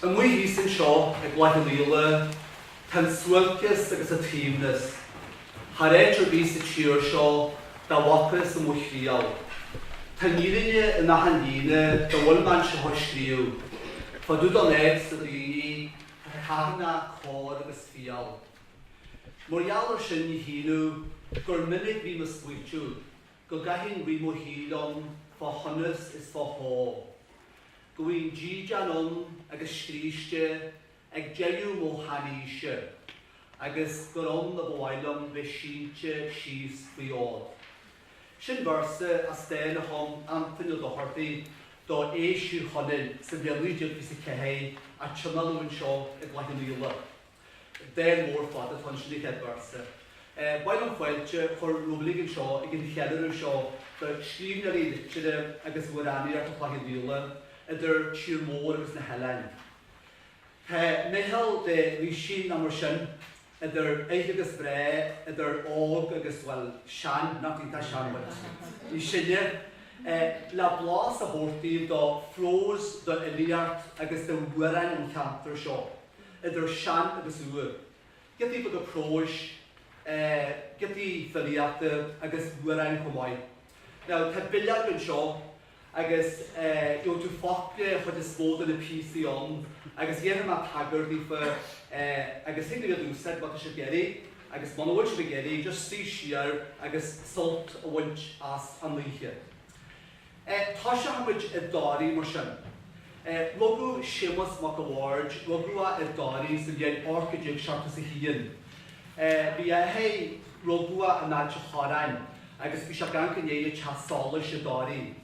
Amuigh anseo gCloich tan suailce agus t-aoibhneas. Thar bhís tíor seo bhfacthas Amuigh thriall. Tá fhírinne in líne bhfuil man seo scríobh. Fa dúd an éid sa líne chana cóir agus thriall. Morialar sin I híú gur minic bhí mas buitiú, go gaithín bhí mo hílam fa chonas is fa há. Go bhíon dídeanón agus scríiste ag deiliú mo haníise, agus gur an na bhailam bheith sínte síos faoád. Sin bharsa as déna chum Antain ó Dhartaí dá éisiú chonin sa bhealúideach bhí sa cehé a tseanalúin seo gCloich. Déan mór fada fan sin ag bharsa. Bail an fáilte chur rúbligin seo ag an cheadarú seo do scríomh na líne agus bhfuil gCloich idir tír mór agus na helainn. Mihal de bhí sin na mar sin idir éith agus bré idir óg agus bhfuil sean nachí tá sean bhaid. Bhí sinne le blás a bhórtaí do frós do liteartha agus do bhfuilin an cheantar seo idir sean agus uair. Gití go próis, gití filíochta agus bhfuilin chumhaid. Now, tá biliad an seo agus tú fáchte chud is bóda na PC an, agus dhéanam a tagardaí fa agus thug go dúsad bata sé geirí, agus man bhfuil sé geirí, just sí siar agus sult a bhaint as an Oíche. Tá se hamuid I dáirí mar sin. Logu simas mac a bhard, logu a dáirí sa bhéad orcaidíag seachta sa híon. Bhí hé logu a náid choráin, agus bhí se gan cynnéad teasála sa dáirí.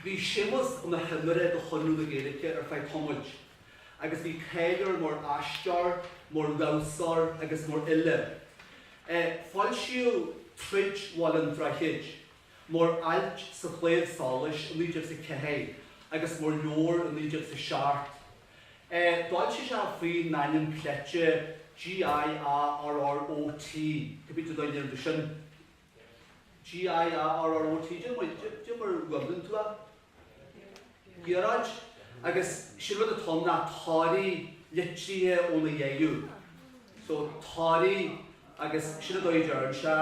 Bhí simas na himire do chunú na Gaeilge feidh tomuid, agus bhí céidir mór aistear, mór lásar agus mór ile. Fáil siú trid bhil an draithéid, mór ailt sa chléad sális an líideach sa cehé, agus mór leor an líideach sa seart. Dáil si se faoin naim cleite GIARROT, Cabbí tú daine an sin. GIARROT, dí mar rublin tú a? Gérad, agus sin rud atá na táirí litríochta ó na dhéú. So táirí agus sin a dóidir se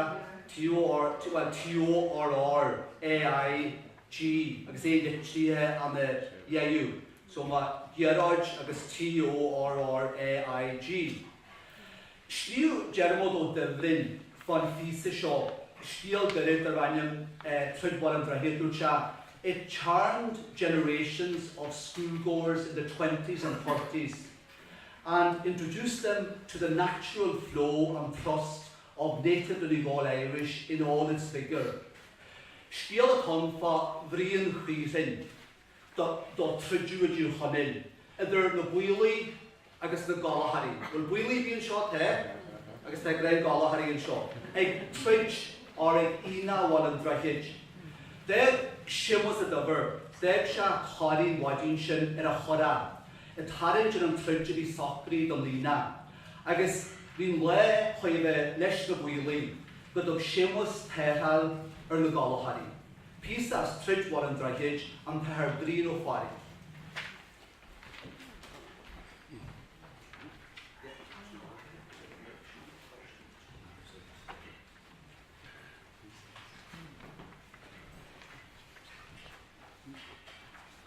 TORR, AIG, agus litríochta an na dhéú. So ma Gérad agus TORR, AIG. Stíl Jeremod ó Dublin fan físa seo, stíl gyrid ar bhainam tridbal an drahéadú se. It charmed generations of schoolgoers in the 20s and 30s and introduced them to the natural flow and thrust of native Donegal Irish in all its vigour. Stíl a chun fa bhríon fhírinne do tridúidú chonin, idir na bhfuil agus na Galahari. Well, bhfuil bhíon seo te, agus na greibh Galahari an seo. Ag trid or ag ina bhil an draithéid. Déag simas a dobar, déag se cháirí wadín sin ar a chorá. I tarid an tridú bhí sacraí do líne. Agus bhín le chuimh leis go bhfuilí, go do simas thriall ar na Galahari. Pís as trid bhil an draithéid an thar brín ó fárí.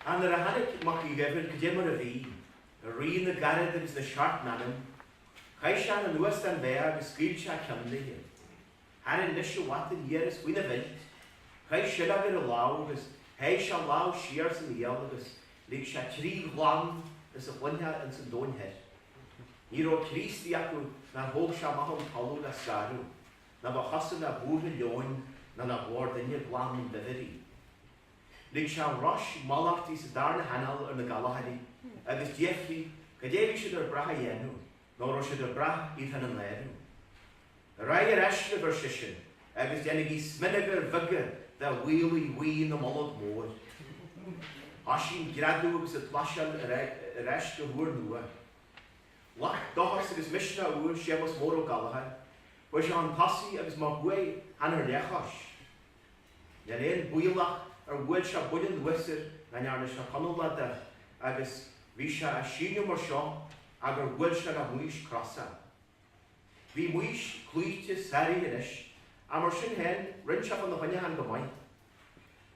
And there are hannic mucky given Kajimmer of E, a reen the garret is the sharp nanum, Kaishan and Western Bear, the screech Camley. Hannin Nisha Watton years with a vent, Kai shall have it allow as Hay shall allow shears in the elders, Lig Shatri long as a one hat and some don't head. Nero Christ the Aku, na hope Shamaham Palo da Scaru, Naba Hassan a boot and yoin, none a ward in your blam in the very. Lig shall rush Malachti Sathairn Hanal and the Galahari, agus Jeffrey, Kadevi should have braha yenu, nor should have brah Ethan and Leru. Raya Ashlev Shishin, agus Yenigi Sminegar Vigor, the wheelie wee in the mullet moor, Asín gradú agus a tlaisian reis go bhuair nua. Loch dochas agus misna uair Seamus Ó Gallchóir, bhui se an tasí agus má bhui anar lechas. Nel éon builach bhfuil se builin wisir na nearna se canolada agus bhí se a síne mar seo agur bhfuil se a muis crosa. Bhí muis clúite sarí inis, a mar sin hen rinn se an na bhaine an go maith.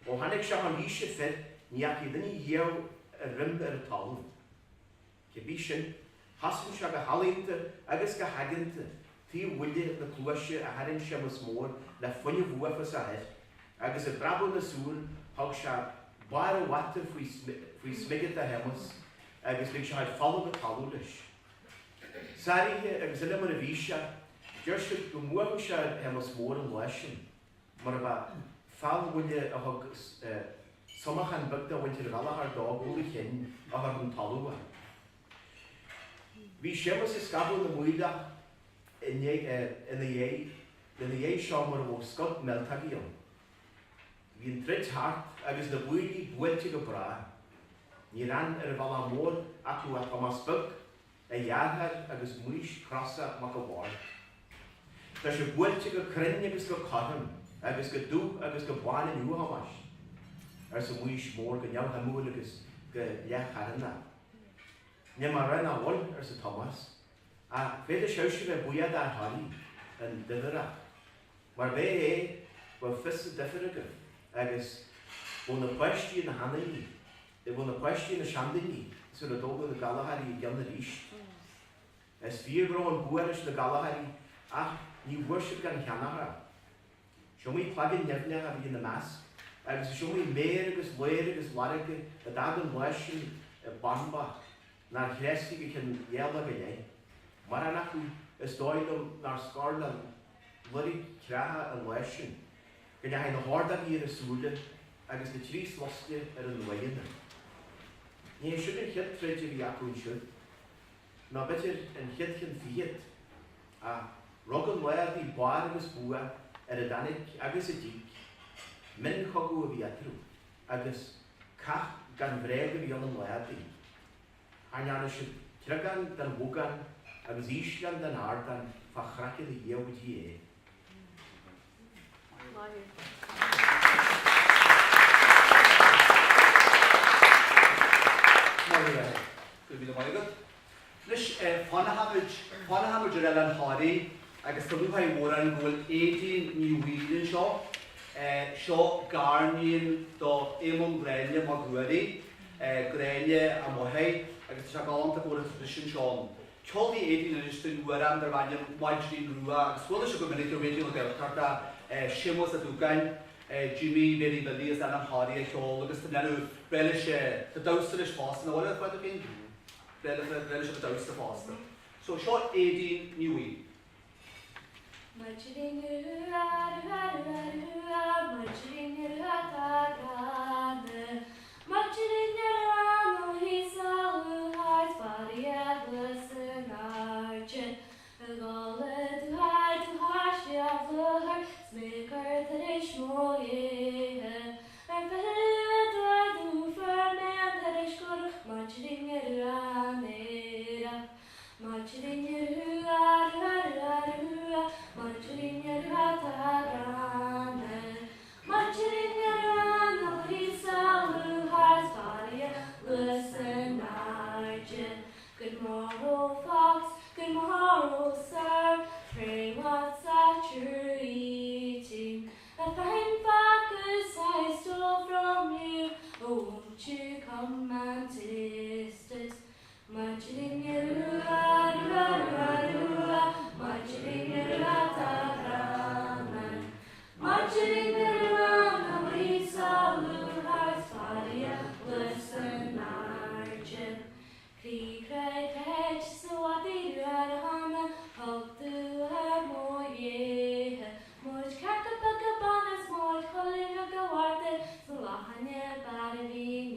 Ó hanig se an líise fid níach I duine dhéamh a rim ar a talún. Ke bhí sin, hasan se go halínta agus go haganta, tí bhuiile na clúise a harin Seamus mór le funne bhuafas a head, agus a brabú na súl thug se bar a wata faoi smigad a hemas, agus bhí se haid fallú a talú leis. Sarithe agus ile mar a bhí se, deir se go muach se hemas mór an leisin, mar a bheith fall bhuiile a thug somach an bugda bhainte a bhealach ar dag Oíche Cheann a thug an talú. Bhí Seamus is scabú na muileach ina dhé seo mar bh scot meltaíon. Bhí an trid thart agus na bhuilí buailte go bra. Ní ran ar a bhela mór acu a Thomas Bug a dhearthar agus muis crosa mac go bhhair. Tá sé buailte go crinne agus go cotham, agus go dú agus go bháin in uhamas. Ar sa muis mór go neamh hamúil agus go lecharanna. Ní mar ran a bhil ar sa Thomas, a féidir seoise bheith buiad a thaí an difirach. Mar bheith bhfuil fis a difirach agus bhfuil na poistíí na hanaí, bhfuil na poistíí na seandaí, so na dógad na Gallchóir I gceann na ríist. Is bhíobró an buairis na Gallchóir ach ní bhuair siad gan cheannachra. Seo mí plagin neamhne a bhí na meas, agus seo mí méir agus léir agus laracha a dad an leisin a banbach, na'r chresgi go cyn iela go lei. Mar an acu is dóidm na'r scorlan luri creacha an leisin. Gyda hain na horda i'r súle agus na trí slosge ar an leine. Ní siwr yn chyd treidir I acwn siwr. Na betir yn chyd chyn fiad. A rog an lead I bar agus bua ar y danig agus y dig. Min chogw y fiadrw. Agus cach gan freg y fi an lead I. Anna sydd trygan dan bwgan agus Íslan dan ardan fachracid I iawd I Lis Fanahamid yr elan hori agus tymwyd môr an gwyl 18 niwydyn sio garni'n do emon grenia ma gwiri grenia am ohau agus sa galant a bod y tradition Seán. Ceol fi 18 yn ystod wyran dar fan yn waidrin rwa agus gweld eisiau gwybod i'r wedi o bhfacthas Seamus a dwgan Jimmy Mary Billy as an hori a ceol agus tynnu rel eisiau dy dawster eisiau fast yn oed oedd yn rel eisiau dy dawster fast. So sio 18 niwyd. Marching around, he's all who hides body at listen arching. The gullet to harsh the heart, smaker that is more yeah. And better do for man that is good, marching around it. Marching around, marching around, marching around, he's all who hides body listen argent. Good morrow, fox, good morrow, sir. Pray what's that you're eating? A fine bhfacthas I stole from you. Oh, won't you come and taste it? Marching around, marching around, marching around, we saw blue hearts body listen argent. Crí craig hedge so I be right on hope to have more yeah. More cackabugabonus, more calling a gawarde, so Loch bad being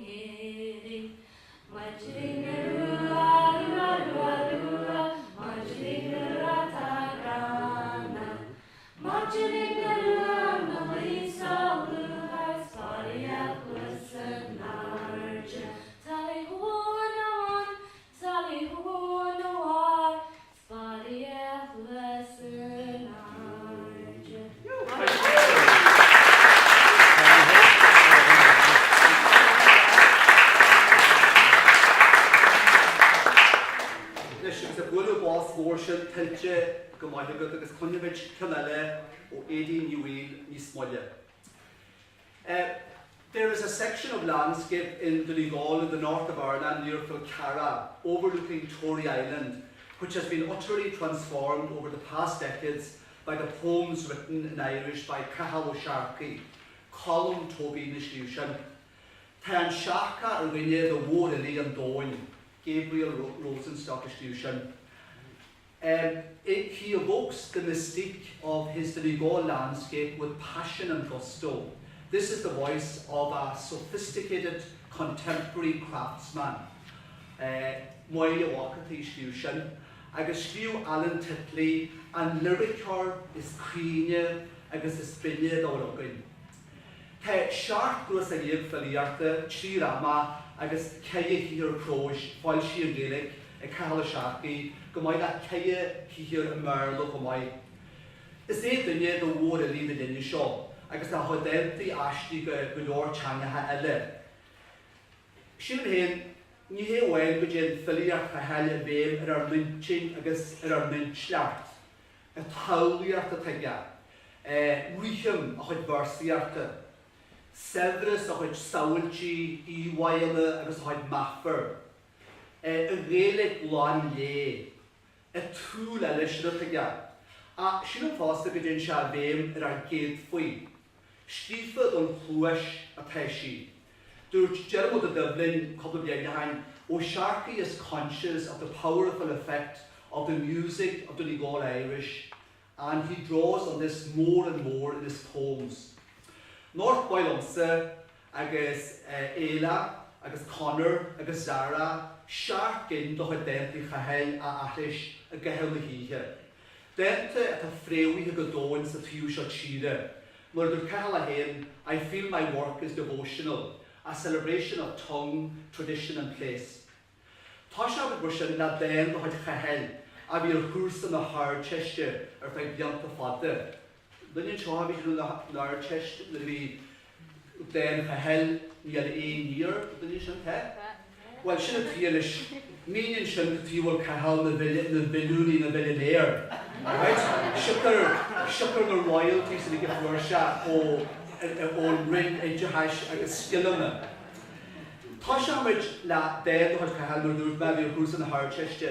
Oíche go maiile go agus chuinneid Ceiliúradh ó 18 uail níos moille. There is a section of landscape in Donegal in the north of Ireland near Falcara, overlooking Tory Island, which has been utterly transformed over the past decades by the poems written in Irish by Cahal O'Sharkey, column t-aoibhneas. Tá an seacha ar rinne the mhór ilí an dóin, Gabriel Rosenstock institution. He evokes the mystique of his Donegal landscape with passion and gusto. This is the voice of a sophisticated contemporary craftsman. Oíche institution. Agus scríobh Alan Titley and Litríochta is Coirme agus is Féile dólagan. Tá seart gros a dhéag Féile trí rama agus ceille hír Chloich fáil sí an Gaelic ag Cahal O'Sharkey go mbeidh a ceille hír an Merle go mbeidh. Is é duine do mhór ilí na duine seo agus tá chodailtaí aistí go leor teangaithe eile. Sin héin ní hé bhhail go dtí thilíocht a heile bhéim ar mintin agus ar mintsleart. A t-aoibhneas a teige. Riacham a chuid bharsaíarta. Severas a chuid suailce, íhhaile agus a chuid mafar. A Gaelic lán lé. A thriall eile sin a teige. A sin an fásta go dtí se bhéim ar géad faoi. Scríobh an Chloich a teisi. Dúirt Jeremy de Dublin couple of years behind, O'Sharkey is conscious of the powerful effect of the music of the Donegal Irish, and he draws on this more and more in his poems. North Bealtaine, agus Féile, agus Connor, agus Zara, Shark in do chudailtaí chaheil a athis a gaithil na híthe. Dailta at a fréamhaithe go dóin sa thíos seo tíre. Mar dúirt Cahal a héin, I feel my work is devotional, a celebration of tongue, tradition and place. Tá se go sin na dain do chuid chaheil, a bhí ar chúrsa na Thar teiste ar feadh bealta fada. Líne seo a bhí na Thar teiste na bhí dain chaheil níl níor, líne sin te? Well, sin a thíolis, míonn sin go tíbhfuil Cahal na bhilúní na bhilinéir. Right? Siúcar na royalties in the gift ó rin éideachais agus scileanna. Tá se muid le déad chuid Cahal mar dúirt me bhí ar chúrsa na Thar teiste.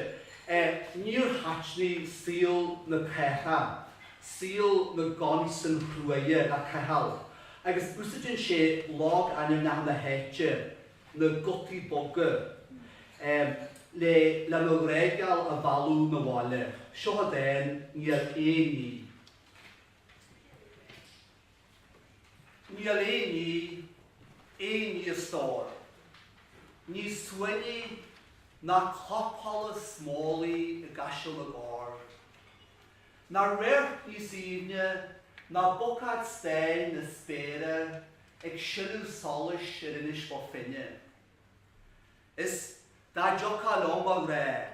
Níor haitní síl na pecha, síl na gansan chruaige le Cahal. Agus úsaidir sé log anim na héite, na gotaí boga, le na réigeal a bhalú na bháile. Seo a dain níl éí. Níl éí a stór. Ní suaine na clopála smálaí a gaisiil na gár. Na réirt ní síne na bocad stein na spéire ag siúil solis ar inis fo finne. Is da jocha lomba ré.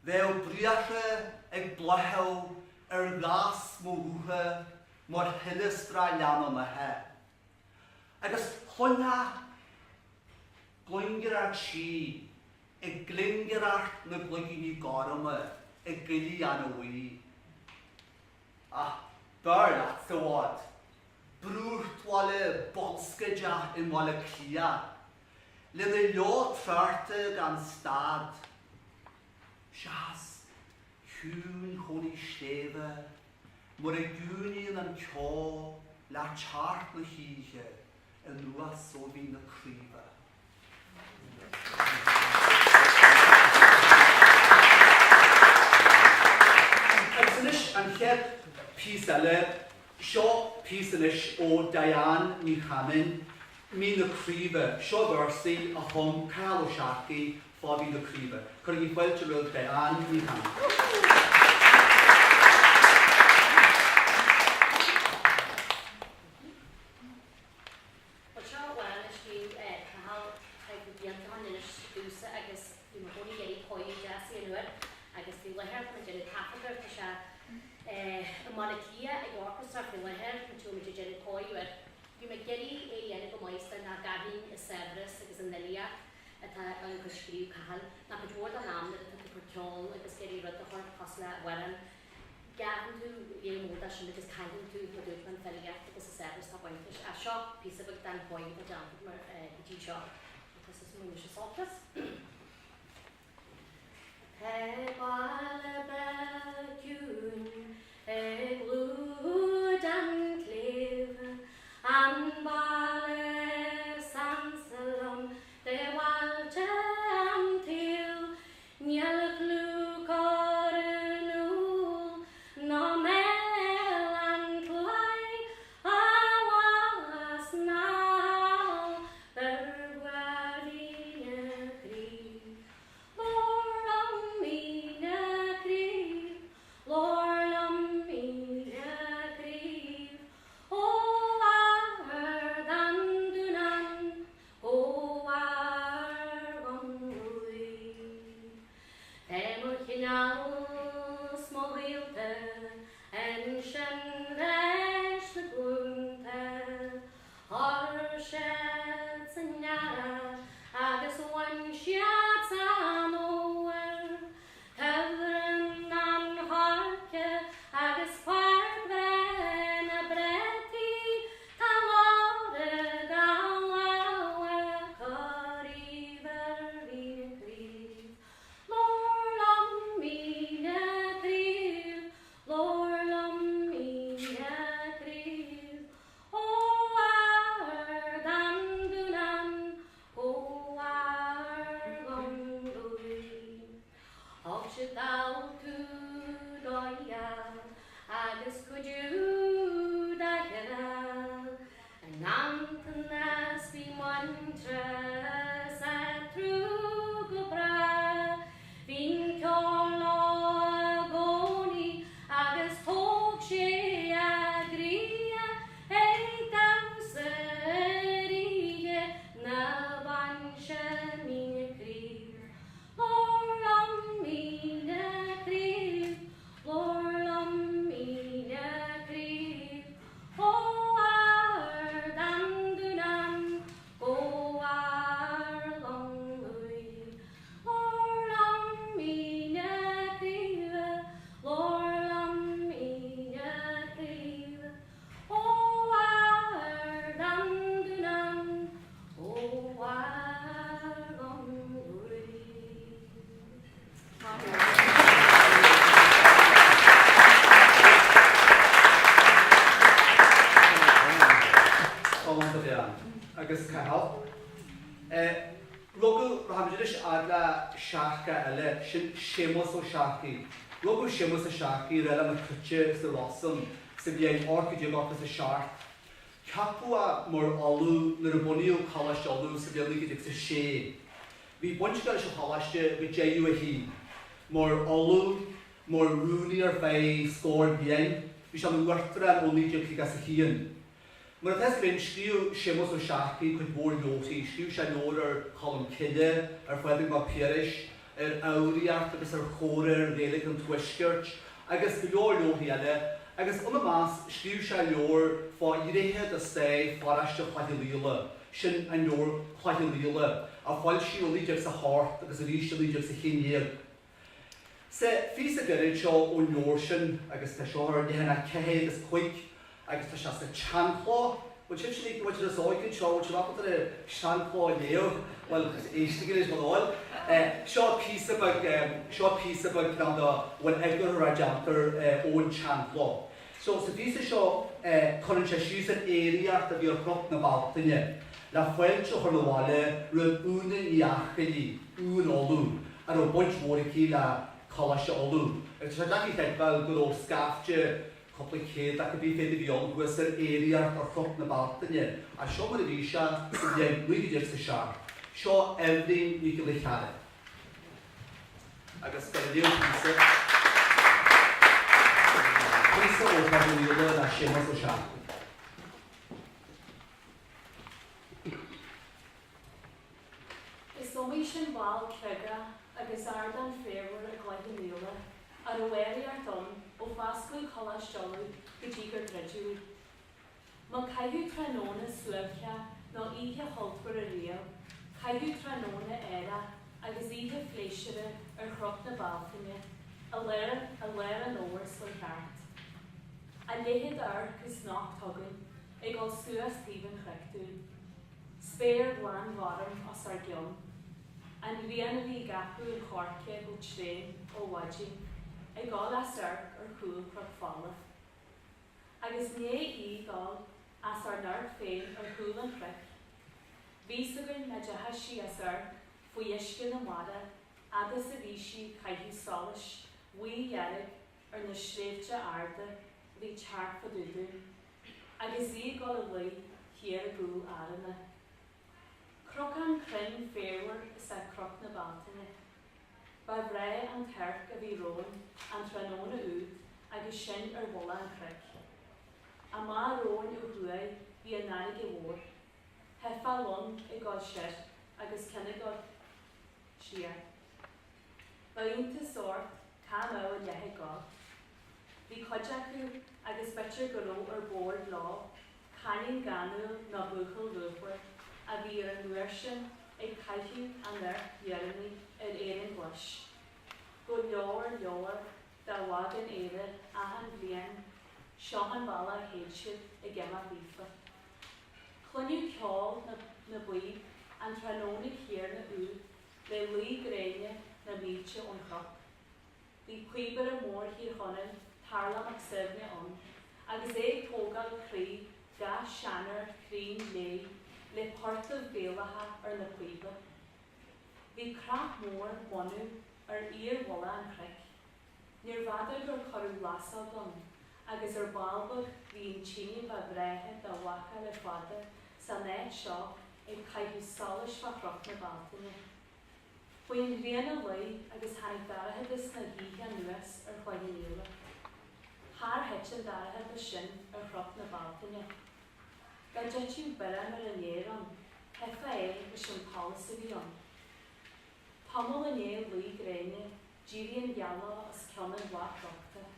Bheith briacha ag blathel ar glas mórútha mar hilistra leanna mathe. Agus chunha glingir tí ag glingirart na glingini gárama ag gilí an Amuigh. Bár sa bhád. Brúrt wale bolscaide in wale clia. Le na leo trarta gan stad. Sias, cún chóní stéve, mar a gúníon an ceá le teart na híthe in nuas ó bhí na críomha. Agus an chead pís eile, seo pís inis ó Diane ní Chamin, mí na críomha, seo bharsaí a chum Cahal O'Sharkey fá bhí na críomha. Chur í bhfuilte bhfuil Diane ní Chamin. ceol agus ceiliúradh chuir cosla bhfuil Gahan tú móda sin agus caian tú na dúirman Féile agus a service tá baintis a seo písa bag dan bhaid a dan mar dí seo agus is múna se soltas. Bhile beún glúd an cléh an bhile sansalom de bhailte an tíl níl glú Noel and Chloich a was now Berwarine Cree Lord Amina Cree Lord Amina Cree Oh Ardan Dunan Oh Argongui Smoilce en leis na glúnta Thar siad san neara agus bhain siad san Noel Sathairn an harce agus parve na breti tá láireadh an leabhar Coirme líne Lord Amina Lord Amina Cree Oh Ardan Dunan Oh Argongui Och se thou tú doia agus cuidiú daithre an Antanas bhí muintre sa trú go bra Bhín ceol agus tóg sé a gria damsaríe na bhainse mína críb. Lord Amina críb, Lord Amina críb, ó Ardan Dunan, ó Argongui. Lord Amina críb, Lord Amina críb, ó Ardan Dunan, ó Argongui. Agus cael. Rogl rhamdris adla siarca ele sin siamos o siarci. Rogl siamos o siarci rela na cwtio sy'n rosym sy'n bie'n orcydio gofys y siarc. Capwa mor olw nyr y boni o calash olw sy'n bie'n lygydig sy'n she. Fi bwnt gael eisiau halasio fi jeiw e hi. Mor olw, mor rwni ar fei sgôr bie'n. Fi siarn wyrthran o lydio cygas y hun. Mae'r peth fynd sgriw siamos o siarci cwyd bwr ioti, sgriw sian o'r colum cydde, ar fwedig ma pyrish, oidhreacht agus chóir rélig an twisgurt, agus gylior ioti ele, agus mas sgriw sian o'r ffa irehead a stay ffarasio chwaithilile, sin an o'r chwaithilile, a ffail si o lidig sa hart agus yr eisiau lidig sa chinieir. Se ffys y gyrraedd sio o nôr sin, agus ta sio ar dihan a cehe agus cwig, agus ta sias a Cheann Fhaola, which actually which is Oíche show which up to the Cheann Fhaola Leo, well Easter is Noel. Short piece about kind of when Edgar Rajanter own Cheann Fhaola. So this is show connotations an area that we are talking about in la French or the wale run une iacheli un olu and a bunch more la Chloich olu. It's a lucky thing about good old scaffje complicated that could be fairly beyond was an area or talking about in a show with the Visha yeah we just a sharp show everything you can look at it. I guess the new piece of probably the that she was a sharp. Is Oíche an bhall cleaga agus ardan féhar a gCloich Fhaola ar a bhfuil Altan ó bhfascúil Chloich Cheann go dtí gur dreidú. Má caiithú tróna suailce nó oíche holtbar a riamh, caiithú tróna éire agus ihe fléisire chroch na Bealtaine, a léir an óir slí cheart. A léhéad gus nach tugann, ag gáil suas tíbhan chreictú. Spéir bhlan bharm os ar gion, an bhíana bhí gapú an chorce go tréin ó wadí, ag gáil as cúil Chloich Fhaola. Agus né gáil as nár féin cúil an chreic. Bhí sugann na deatha sí as faoi isce na mada, agus a bhí si caithú solas, bhuí dhearg na scríobhte airde bhí teart fadúdú, agus gáil a bhí hiar a gúil áranna. Chloich Cheann Fhaola is a chroch na Bealtaine. Ba bhre an ceirc a bhí rón an tróna úd agus sin bhla an chreic. A má rón thuaid bhí an nánig I mhór. Hefa lon I gáil siir agus cinna gáil siar. Ba ionta sort cá mó a lethe gáil. Bhí coide acu agus bitir go raibh bord lá, cailín ganú na buchail luachhar a bhí an nuair sin ag caithú an dhearmaí éireann gluis. Go leor dá bhagan éire achan bhliain, Seán Ó Gallchóir I gceimar bífa. Chluinniú ceol na buí an tróna chéir na úd le lí gréine na míte ón chop. Bhí cuibar a mór hir chonan Thar ag sibne an, agus tógáil crí ga seanar crín le porta bhéalatha na cuibar. Bhí crach mór bonú bhla an chreic. Níor bhada gur chorú lasá don, agus balbach bhí an tíine ba bhreithe dá bhacha le fada sa net seo ag caithú solas fa chroch na Bealtaine. Bhuain riana lei agus hanig darathe is na dhíthe nuas chuige Thar hetin darathe sin chroch na Bealtaine. Ga deitú bera mar an éan, hefa is an policy bhí an. Tamil an lí gréine, díríon geala as ceanna bhfacthas.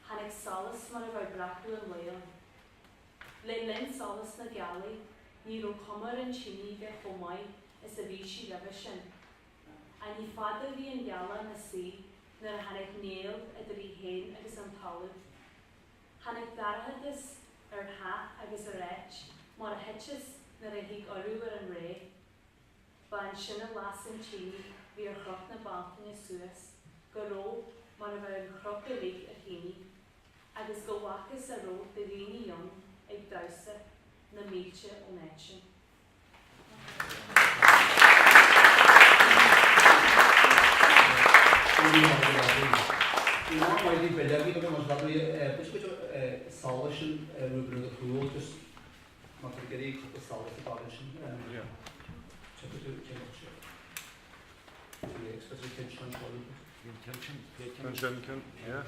Hanig solas mar a bheith bracú an léon. Le linn solas na gealaí, ní ro cumar an tíine de chomáid is a bhí si ribh sin. A ní fada bhí an geala na sí nar a hanig néal a bhí héin agus an talú. Hanig darathe is hath agus a réit, mar a heitis nar a hiag orú an ré. Ba an sinna las an tíine bhí chroch na Bealtaine suas, go ró mar a bheith an chroch a rí a chéine, agus go bhachas a ró de riine ion ag dawsa na míte ó netsin. Not widely beloved because much rather which solution we bring the rule just not to get a solution yeah check the expectation intention yeah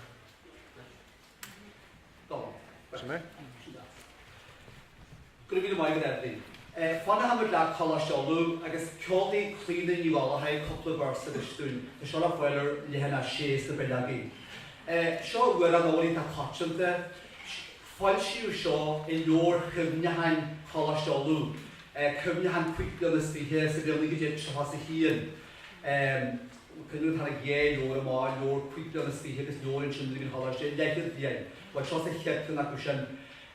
could be the way that thing Fanna ha la cholesterol agus ceoltaí clíne níhálathe couple of verses a stún the Seán Ó Gallchóir lehanna séas na beilagi. Seo bhfuair an óí tá caitilta fáil siú seo I leor chumnehan cholesterol chumnehan cuiicla na stíthe sa bhíonna go dé trá sa híon. Cynnydd har a gé leor má leor cuiicla na stíthe agus leor an sin an cholesterol leidir dhéan. Wa trá sa cheapta na go sin.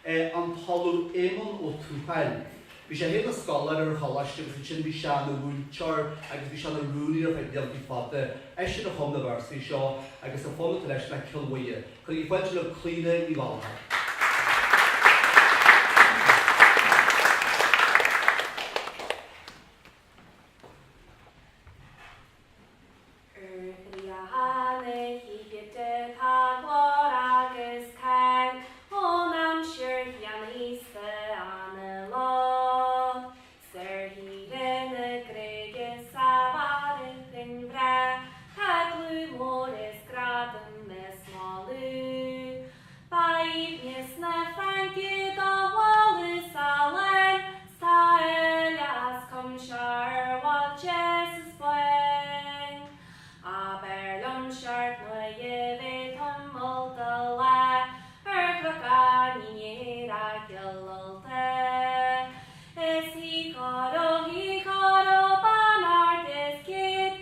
An talú éman ó túpail. Bhí sé héad a scolar ar choláiste agus sin bhí Seán Ó Gallchóir agus bhí Seán a rúnaí ar bheith dealtaí fada éis sin a chum na bharsaí seo agus a fála leis na cilmhaide, chuir í bhaid le clíne níhálathe. He got a banner this kid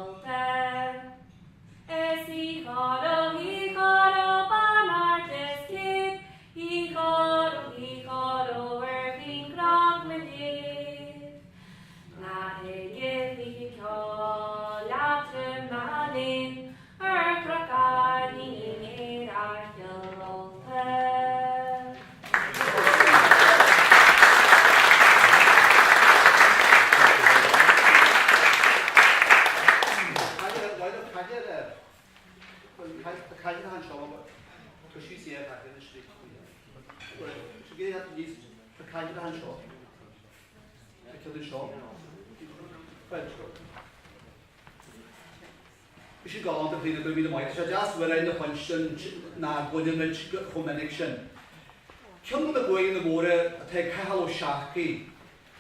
Altan. He-choro, barmartis kid. He-choro, working grog with it. Na he call after manin, crocani in our Altan. Can you hand show because she's here back in the street. Should get that these the can you hand show? To the show. We should go on to play the movie the mic. So just when I the function na going in connection. Come the boy in the water take hello sharky.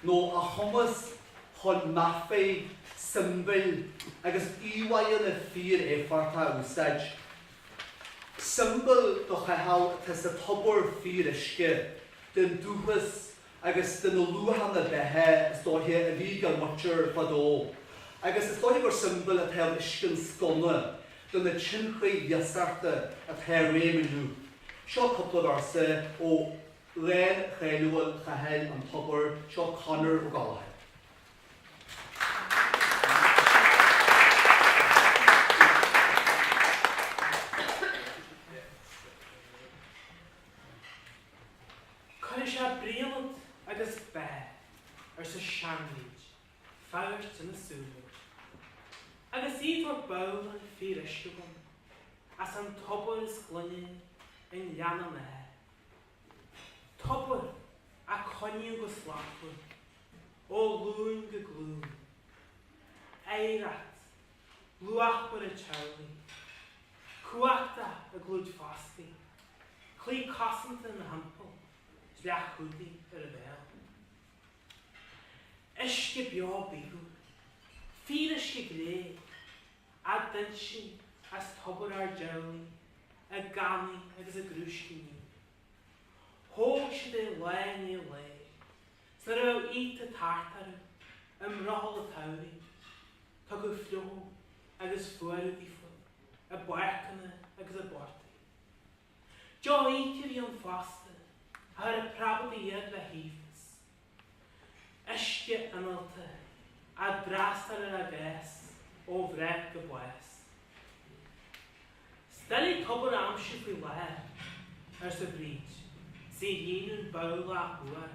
No a hummus hon maffei symbol I guess EY in the fear effort out stage. Symbol do chahal tes a tobor fíriske den duhus agus den luhan the behe sto here a vegan watcher fado agus sto here symbol at her iskin skone den the chinkwe yasarte at her remenu sho couple of arse o len cheiliúradh chahel an tobor sho Connor o Galway. Agus bear, sa seanlíd, fáirt in na súla. Agus iad war bail an fírisciúgan, as an tobor is glunne in leanna me. Tobor a coniú go slachfu, ó lún go glún. Oidhreacht, luachbar a teirlí, cuachta a glúd fáscaí, clí cosanta na hampel, sleach chúdaí a bhéal. Isce beá bíú, fírisce gré, a dinsin as tobor ar deirlí, a gani agus a grúsci ní. Thóg siad é lein é le, sa ra ite tartaru, mrahol a tauri, tá go fliú agus fuaru dífa, a barcanna agus a bortaí. Jo Oíche bhí an fasta, har a prabal iad le hífas. Isce analta, a drastar a bes, ó bhreacht go bhas. Steli tobor amsi fwy leir, sa bríd, sy'n dínún bawl a hwyr.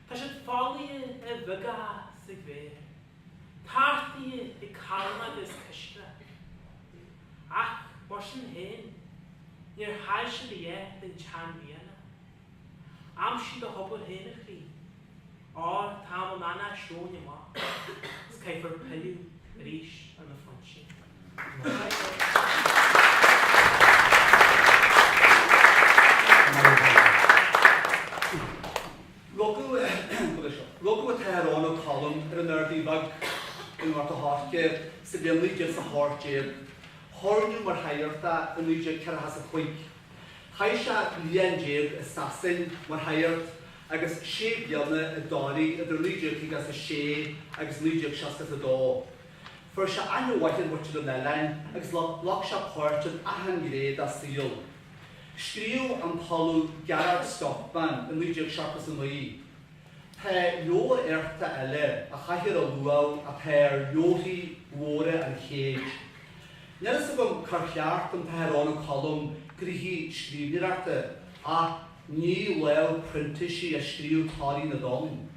Tá siad fálaí a bhuga sa gvéir, tartaí I calma agus cystra. Ach, bors yn hyn, níor hail siad a dhéit den tean bíana. Am siad a hobor hyn a chrí, tam o nana siôn I ma, caifar pilliú rís an na fronsin. Logo a Thar Ó column an nerdy bag in what a harke severely just a heart jail. Hornu mar haiarta an líne has a quick. Haisha líne jail assassin mar haiart agus sé bhealna a dáí a líne as a sé agus líne shasta a dó. For se anu waitin what to the line agus Loch se part an achan gré da seal. Scríobh an talú Garrard Stockman an líne sharpas an lí. Liteartha eile a chaithir a luáil a péir leotaí mhóra an chéad. Nelas a go carcheart an Thar Ó column grithí scríobhneachta a ní leil printisí a scríobh táí na dóin.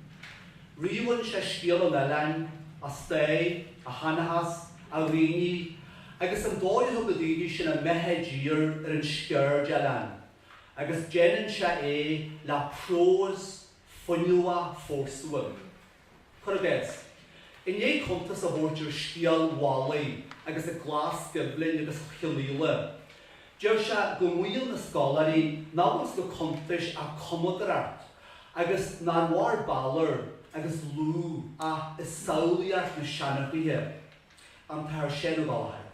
Riúann sé scéal an eilein a stay, a hanahas, a riní, agus an dóid go dtíine sin a methe dír an sceir eilein. Agus déanann sé le prós Funua fórsúil. Correct. In é contas a bhórtir scial walaí agus a glas gyblin agus ceiliúradh. Deir se go mhuiil na scolarí nábhalas go contas a oidhreacht agus ná mhar balar agus lú a is saolaíart na seanachtaithe an Thar Seán Ó Gallchóir.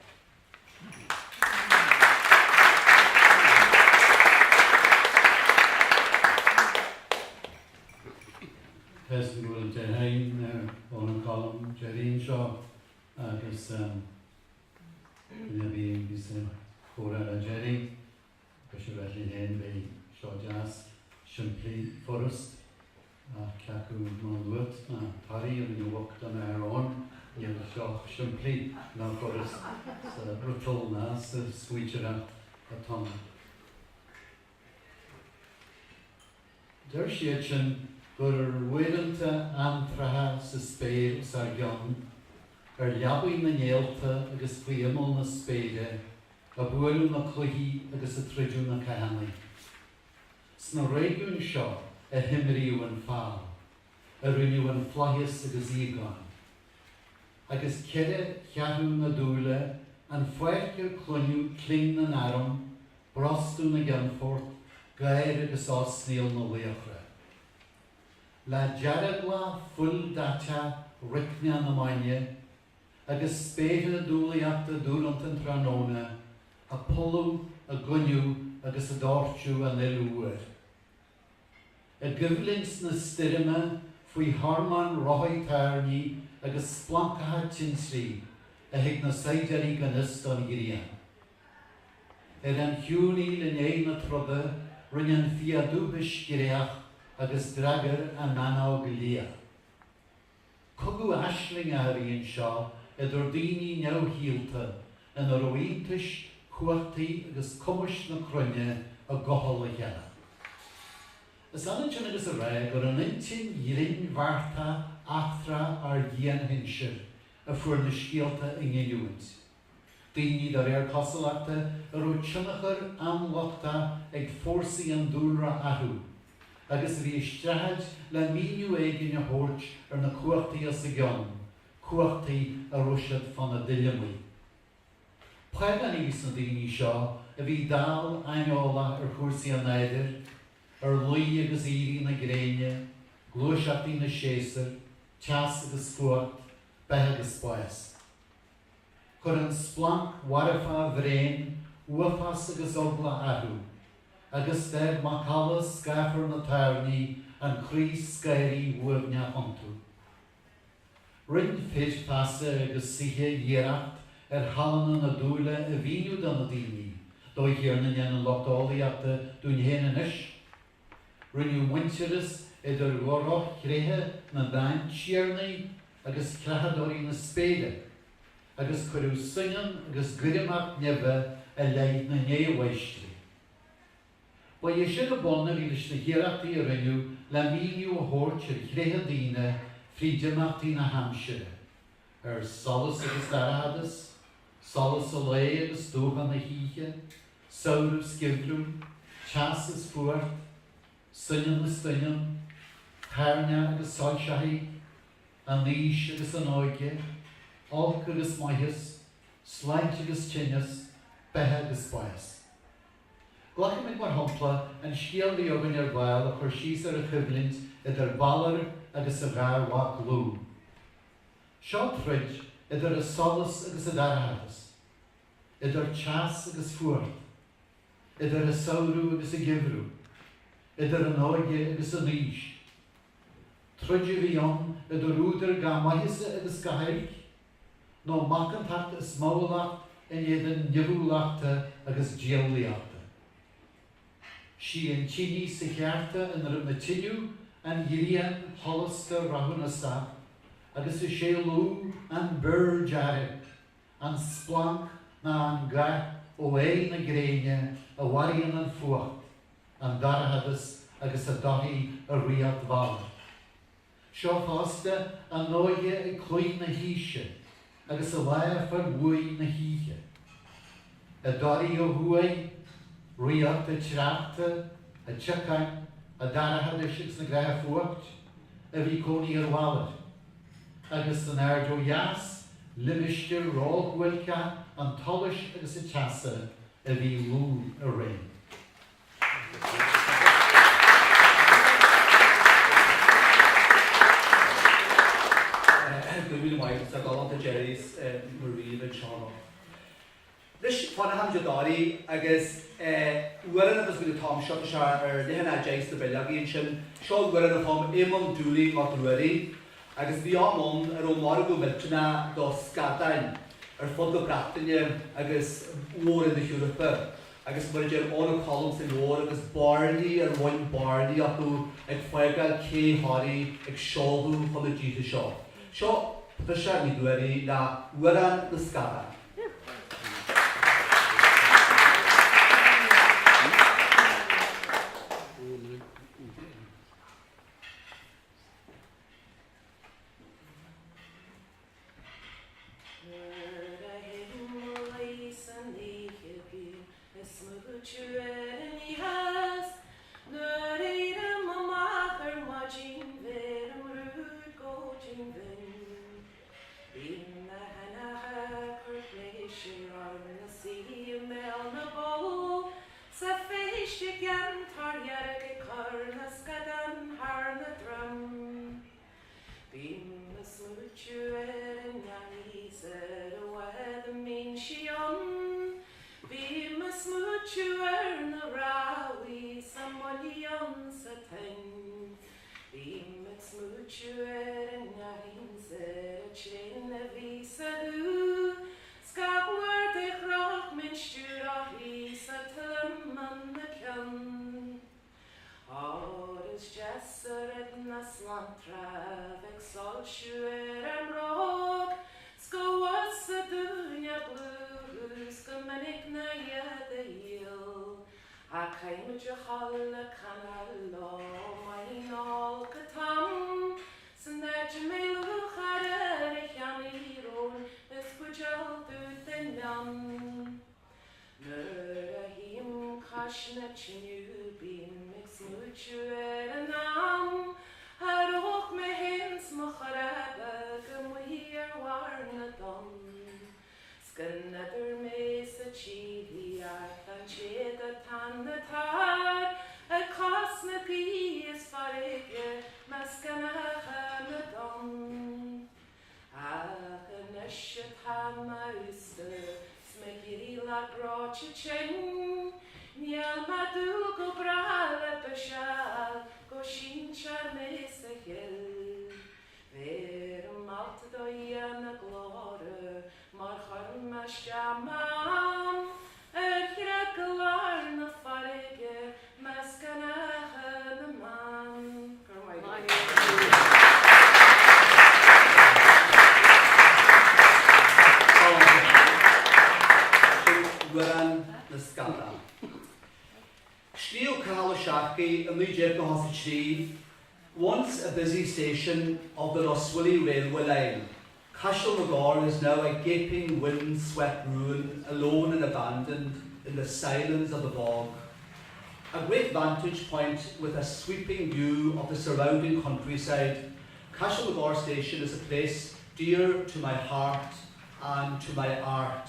Bhfuil de hain on a column Jerrín seo agus bhí chóra a Jerry, agus bheith hen bhí seo jazz siimplí forest ceacu má luat na tarí a bhí wacht an airón níl seo siimplí na forest sa thriall sa suailce atá. Deir siad sin gur bhfuilanta antratha sa spéir sa gceann leabaí na néalta agus faoimeáil na spéide a bhuailú na cluichí agus a trídú na cahannaí. Sna réigiún seo a himríú an fáil, a rinneú an phláthas agus íogáin. Agus ceire cheathrú na dúile an foiicear cluniú cling na náram, brostú na gceannfort, gair agus sníl na léochra. Le dearagla full data ricne na maine, agus spéide na dúlaíochta dúlant an tróna, a polú, a guniú agus a dártú a nilúir. A gyflins na styrime faoi harman rothai Tharní agus splancatha tinsrí a hiag na saidirí gan istan girian. An hiúní le né na troda rinne an fiadúbis giriach agus dragar a Amuigh lia. Cogu aisling a haíonn seo idir daoine neamhshialta in ar uaontais, chuachtaí agus cumas na crunne a gcothail a cheana. Is anna sin agus a ré gur an intin dhírin bharrta achtra ar dhian hinsir a fuair na scialta in ghéiliúint. Daoine ar cosalaachta ar ó tionnachar amhlachta ag fórsaí an dúlra athú, agus bhí istead le míniú éigin a thabhairt ar na cuachtaí as a gceann, cuachtaí a ruisiad fan na duillemuí. Paid an íos na daoine seo a bhí dal aineola ar chuirsaí an éidir, ar luí agus írí na gréine, glúiseachtaí na séasar, teas agus cuacht, beth agus spáis. Chur an splanc warafa bhréin, uafas agus ogla athú, agus deag macalas scafar na Tharní an chrís scairí bhuaimne chontú. Rinn fid fasa agus sithe dhearracht ar hallanna na dúile a bhíniú don na daoine, dó chéarna an lochtálaíochta dún héana inis. Rinneú muinteras idir gcóireach chréthe na dain tíarnaí agus creathadóirí na spéide, agus chuirú suineann agus gcuireamach nibhe a leid na néamhaistrí. Ba é sin a bonna bhí leis na hiarachtaí a rinneú le míniú a thabhairt ar chréthe daoine frídimachtaí na haimsire, ar solas agus darahadas, solas a lé agus dúcha na híche, saoirú scibrú, teas is fuairt, suineann na stuineann, Tharne agus sáilseaí, an Oíche agus an Oíche, olc agus maithas, sláint agus tinnas, bethe agus spáis. Glachan ag mar thompla an scial bhíogann ar bhail a chur síos ar a chuimhlint idir ballar agus a bhar wach lú. Seo trid idir a solas agus a darahadas, idir teas agus fuairt, idir a saoirú agus a ghibrú, idir an Oíche agus an Oíche. Tríde bhí ann idir údar ga maithise agus ga haig, nó macantacht is mólacht in iad nimhúlaachta agus díolaíochta. Sí an tíní sa chearta in ar na tiniú an dhíríon tholasca rahunasa, agus is sé lú an bur dearib, an splanc na an gath ó é na gréine a bhaíonn an fuacht, an darahadas agus a dothaí a riad bhalla. Seo fásta an Oíche ag cloich na híise, agus a bhaith ar bhuaí na híche. A dorí ó thuaid, riad a treachta, a achan, a darahadas agus na gath fuacht, a bhí cónaí ar bhallad. Agus an aird ó dheas, limisce rághfuilce an tolis agus a teasa a bhí lú a réin. Gwybod waith sa golant a Jerry's Marie and Seán Ó. This fan ham jadari agus uaran agus gyda Tom shot ar dehen a jace the bellagi sin sio uaran of hom imon dúli mat ruari agus bhí amón ó mar go miltena do Sathairn fod go Bealtaine agus mhór in Litríochta. Agus mar idir óna column sin mhór agus barnaí bhain barnaí acu ag foigáil céthirí ag seolú chun na ddíta seo. Seo tá sé ní dúirí na uaran na Sathairn. Once a busy station of the Oswilly railway line, Cashel Magor is now a gaping wind-swept ruin, alone and abandoned in the silence of the bog. A great vantage point with a sweeping view of the surrounding countryside, Cashel Magor station is a place dear to my heart and to my art.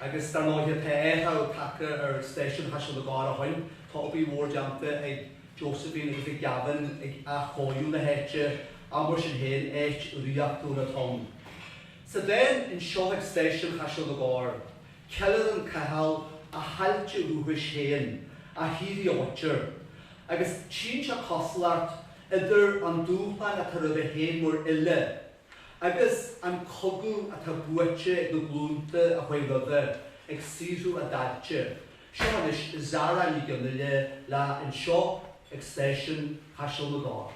Agus dar nó hiad étha cacha station Cashel Magor a hain, tá obi mór deanta ag Josephine agus ag Gavin ag a choiú na héite amor sin héin h-ionadh na tom. Sa den in Seoigh station Cashel Magor, ceilid an cahal a hailte rúhis héin, a thíos, agus tín se coslart idir an dúpan a tar a héin mór ile, agus an cogu a tar buaite ag na glúnta a chuigh ag síú a daite. Seo is zara ní gymile la in seo ag station Cashel Magor.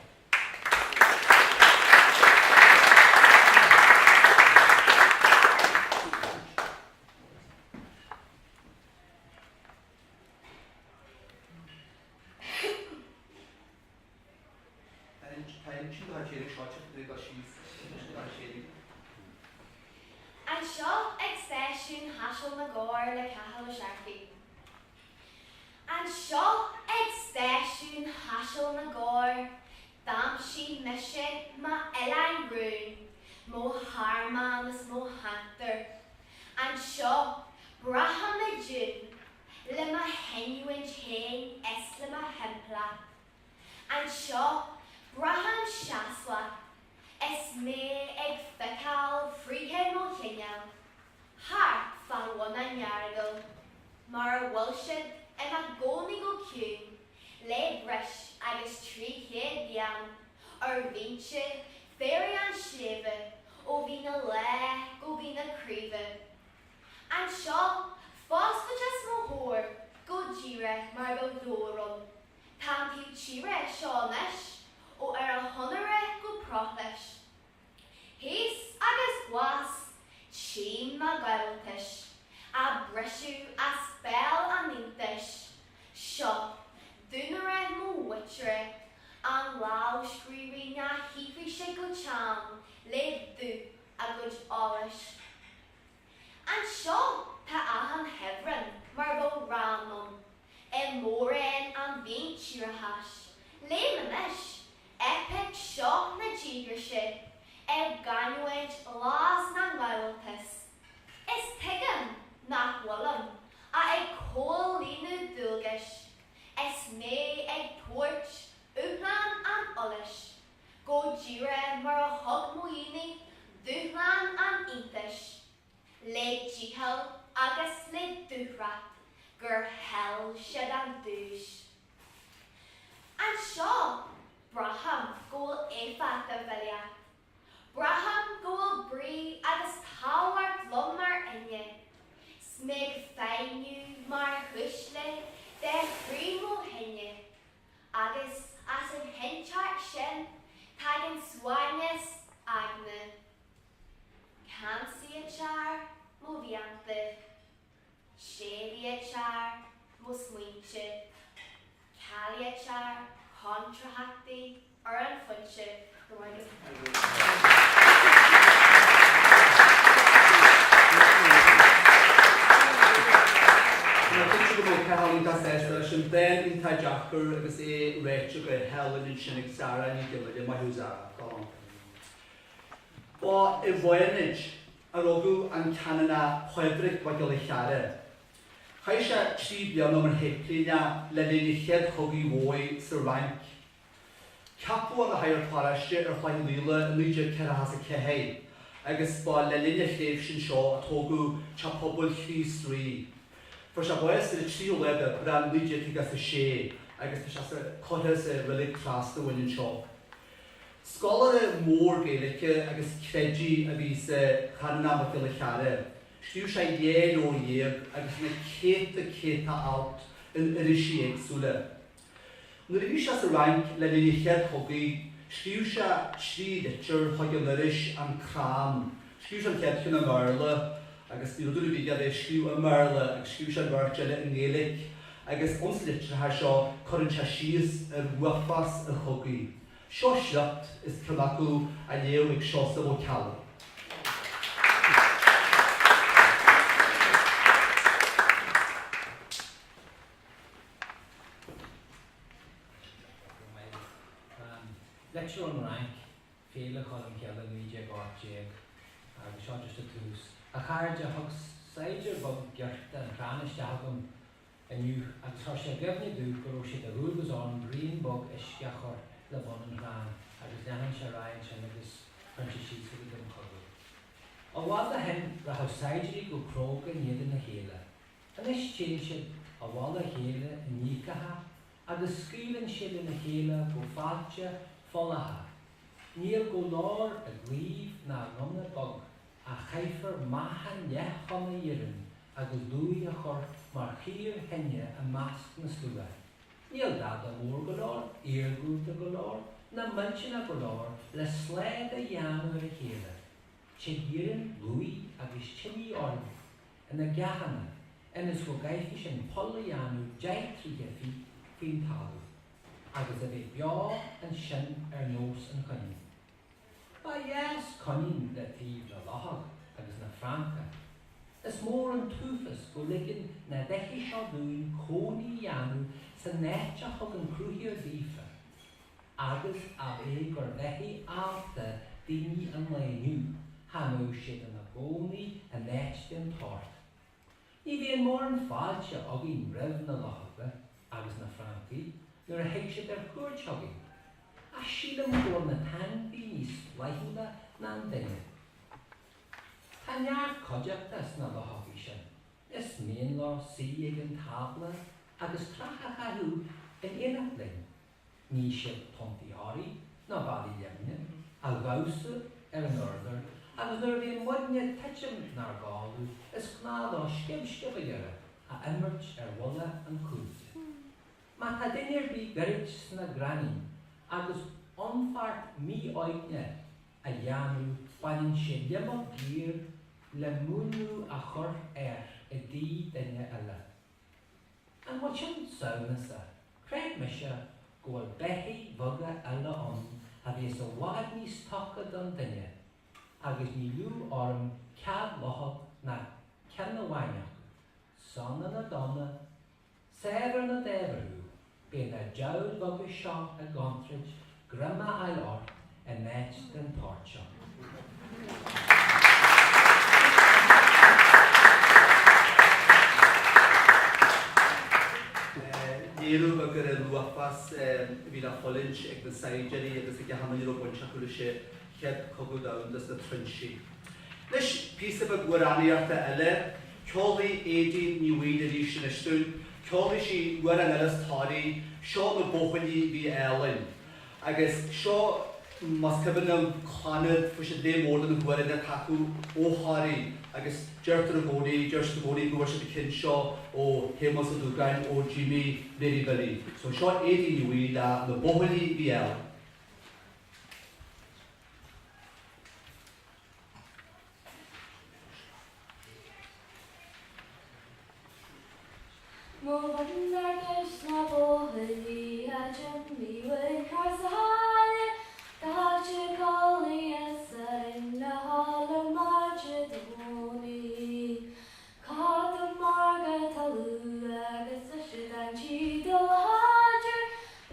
Anseo ag station Cashel Magor le cahal sharpie. Anseo ag station Cashel Magor, dam si mission ma Elaine Rune, mo harmanas mo hunter. Anseo braham a June, le ma henuin chain es le ma hempla. Anseo braham shaswa, es me ag fecal freehead mo kinyam. Heart fa woman yargo, mar wilshid and a goni go cune, le brush agus tree head yam, or vinche, Féire an sléibh, ó bhí na le, go bhí na críobh. Anseo, fosfaideas mo thóir, go díire mar go lórum. Tá piú tíre seánis, ó ar a honore go prothis. Hés agus glas, Cheann na Gaeltais, a brisú a spell a mintais. Seo, dúnare mo witre, an láu scríobh na hífi sé go team, le dú a go áis. Anseo, tá achan hebran mar go rannum, móran an bhín tíorthas. Le manis, epic seo na ddígur sé, ganhaid lás na Gaeltais. Is tuigim nach bhfuilm, ag cóil líne dúlgais. Is mé ag tuairt, úplan an olis. Go díire mar a thug mo dhéine, dúplan an iontais. Le díthal agus le dúchreacht, gur hell siad an dúis. Anseo, braham go bhfacthas. Braham go brí agus táhairt lom mar inne. Smig féinniu mar thuisle, de brí mo hinne. Agus as an hinteart sin, tag an suailce agna. Cansiachar mo bhíanta. Séiliachar mo smuinte. Caliachar contrahachtaí ar an funse. Sin den in taideachar agus é réite go helann in sinnig Sara ní gilead mai húsara. Ba I bhhainid a rogu an canana choibhric ba gil cheara. Chai sé trí bíanam ar heiclíne le líne chogaí mhói sa rank. Capú an hair paraiste ar chláin líle an líide cearahas a cehéid, agus ba le líne chléibh sin seo a tógu chapobal chríos trí. For se bhas ar trí leda bran líide tugas a sé, agus tá se chothas a rilig trasta bhain seo. Scolar mór Gaeilge agus creidí a bhí sa channa ba gil cheara. Stiú sé dhéan ó dhéag agus na céta alt in irisí agsúla. Nuair a bhí se sa rank le líne chogaí, stiú se trí litir chuig an iris an crám. Stiú se an ceadcin an marla, agus bhí dúla bhí gad é stiú an marla agus stiú se an bharte le an Gaeilge, agus ons litir ha seo chuann se síos ar bhfacthas a chogaí. Seo seacht is cynnacu a léw ag seo sa bó ceala. Lecture on rank, Féile chum ceala nuide gáteag, agus seo just a tús. A chairde thug saidir bug gearta an chráneiste hagam aniu agus thar sé gabhne dú go raibh siad a rúlgasán bríon bug isceachar le bun an rán agus leanann se ráin sin agus chuintse siad sa go dom chogu. Ó bháil a hen rath saidirí go cróga níad na chéile. An is tín siad a bháil a chéile in nícatha agus scríbann siad na chéile go fáilte folatha. Níl go láir a gríomh na nuna bug a chaifar maithan nechana dhéireann agus lúi a chur mar chir henne a measc na slúga. Níl dad a mór go láir, iargúta go láir, na mantina go láir le sléad a dheanú ar a chéile. Tí dhéireann lúi agus tinní orm in na gceanna inas go gaiifi sin polla dheanú deitrí a fin talú, agus a bheith beá an sin ar nós an chuine. Ba yes conin le tríomh na Loch agus na Franca. Is mór an túfas go ligin na deichi seo dúin cónaí dheanú sa néite chug an crúthaí ar bhífa. Agus a bhé gur bheithí alta daoine an léniu, hanú siad an na gcónaí a néite an tort. Ní bhíon mór an fáilte againn ribh na Loch agus na Francaí, nuair a héic siad ar chuairt againn. A sílam go na tantaí níos leithna na an duine. Tá neart coideachtas na Lochaí sin. Is mion lá sí ag an tabla agus trachachathú in éanacht linn. Ní siad tontaí áirí na bhí leamne a gausa an order, agus nuair bhí muine teitsim nar gáú, is gnád á scibh a dhearra, a imirt bhulla an cúte. Má tá duine bhí garid sna granin, agus onfart mí oidhne a dheanú bain sé limach gír le múnú a chur i dtí duine eile. An bhil sin saonasa, creid me se go bhfuil beithí bhoga eile an a bhí sa bhagad níos taca don duine, agus ní liú orm cead lochach na ceanna bhainneach, sanna na donna, séibhar na d'éibriú, bí na deabh bhoga seo a gantrid grama eil ort a net den páirtse. Nílú a gur luachfas bhí na cholinch ag na saigéirí agus ag hamanú bhainteach chuile sé chead cogú daundas na trinsi. Leis písa a guraníarta eile, ceolaí éidí níhuiad rí sin istún, ceolaí sí guar an eiles táirí, seo na bóchaní bhí eilin. Agus seo mas cyfyn am chanad fwy sy'n le môr yn y gwerin a cacw o chari agus jertar y bodi gwrs y cyn sio o Hemas o Dwgain o Jimmy Beribeli. So sio edi niwi da na boholi biel. Mo vandar na boholi a Jimmy wyn carsahale. Gachigoli in the hall of Margedoni. Caught the Margatalu, agus a shidan chido hager.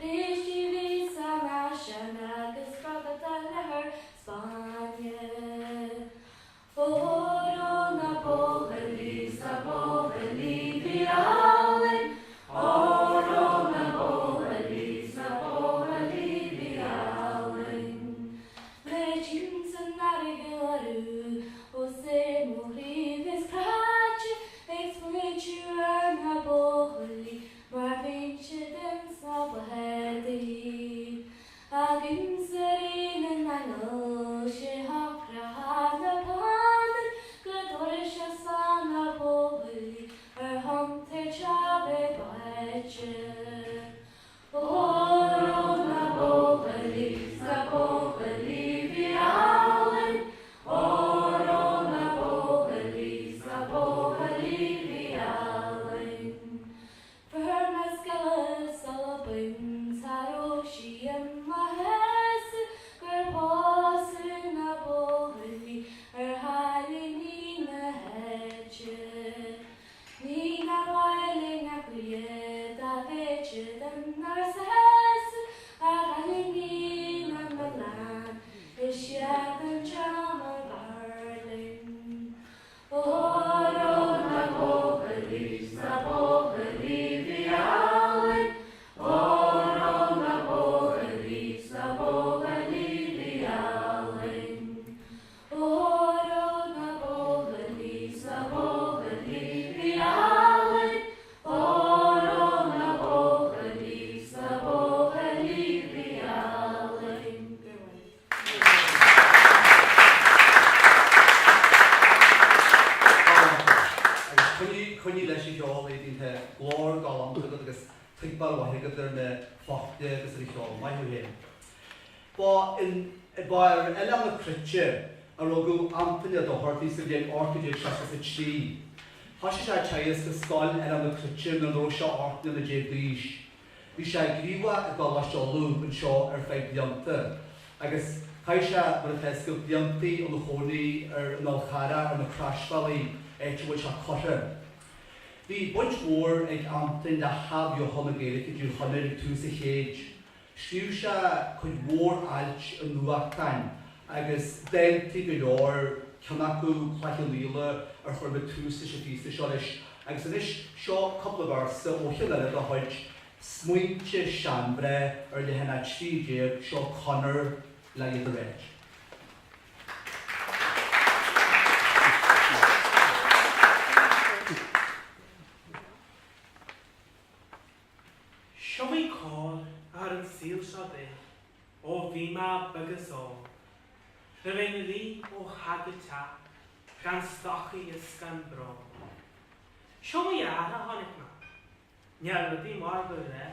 Rishi visa mashan, agus propatan her Spanye. Oro na boheli, sa boheli vialin. Oro na boheli, sa boheli vialin. Legends and navigaru, o se morrives crache, explorature na boholi, marvinche dem sabahedi. Agin serin and nano, she hakra hana panen, gadorisha sana boholi, her humte chabe bache. Oro na boholi, sa boholi vialin. Oro na boholi, sa boholi vialin. Firmas galas salabin, saroshi and mahes, gerposin na boholi, nina hedge. Nina wailing akuye, da veche den narses, agalini na malan, ishadan chama garden. Oro na boholi, sa boholi vialin. Oro na boholi, sa boholi vialin. Oro na boholi, sa boholi vialin. Oro na boholi, sa boholi vialin. Cwni leis i hiol i ddyn glor golam agus tygbar wahig gyda'r ne ffochdau agus yr hiol, mae hwy hyn. Bo'r elam y crytio ar ogw ampyn o dohorti sydd yn orchid i'r sias y tri. Hasi siarad chaias gysgol elam y crytio mewn o'r sio orchid yn y je gris. Fi siarad griwa y golas o lwb yn sio ar ffeib diamta. Agus Caisha bod y ffesgyl diamti o'n chwni ar yn olchara ar y Crash Valley eich wyt a cotr. Fi bwynt môr ag amtyn da hafio hon y geirig ydyw'r honor i tŵs y cheid. Sliw sia cwyd môr alch yn Altan, agus denti gydor cynacw chleichelíle ar chwrdd y tŵs y siafis y siolish. Agus yn ish sio cobl o farsa o chynnad o hoed smwyntio siambre ar lehenna 3 geir sio conor la i ddrech. Shall we call ar an síl seo dé, ó bhí má bagus ó, Rhain y ddi o hag y ta, gan stochu ysgan bro. Sio mi ar a honig ma. Niar ydi mor gyre.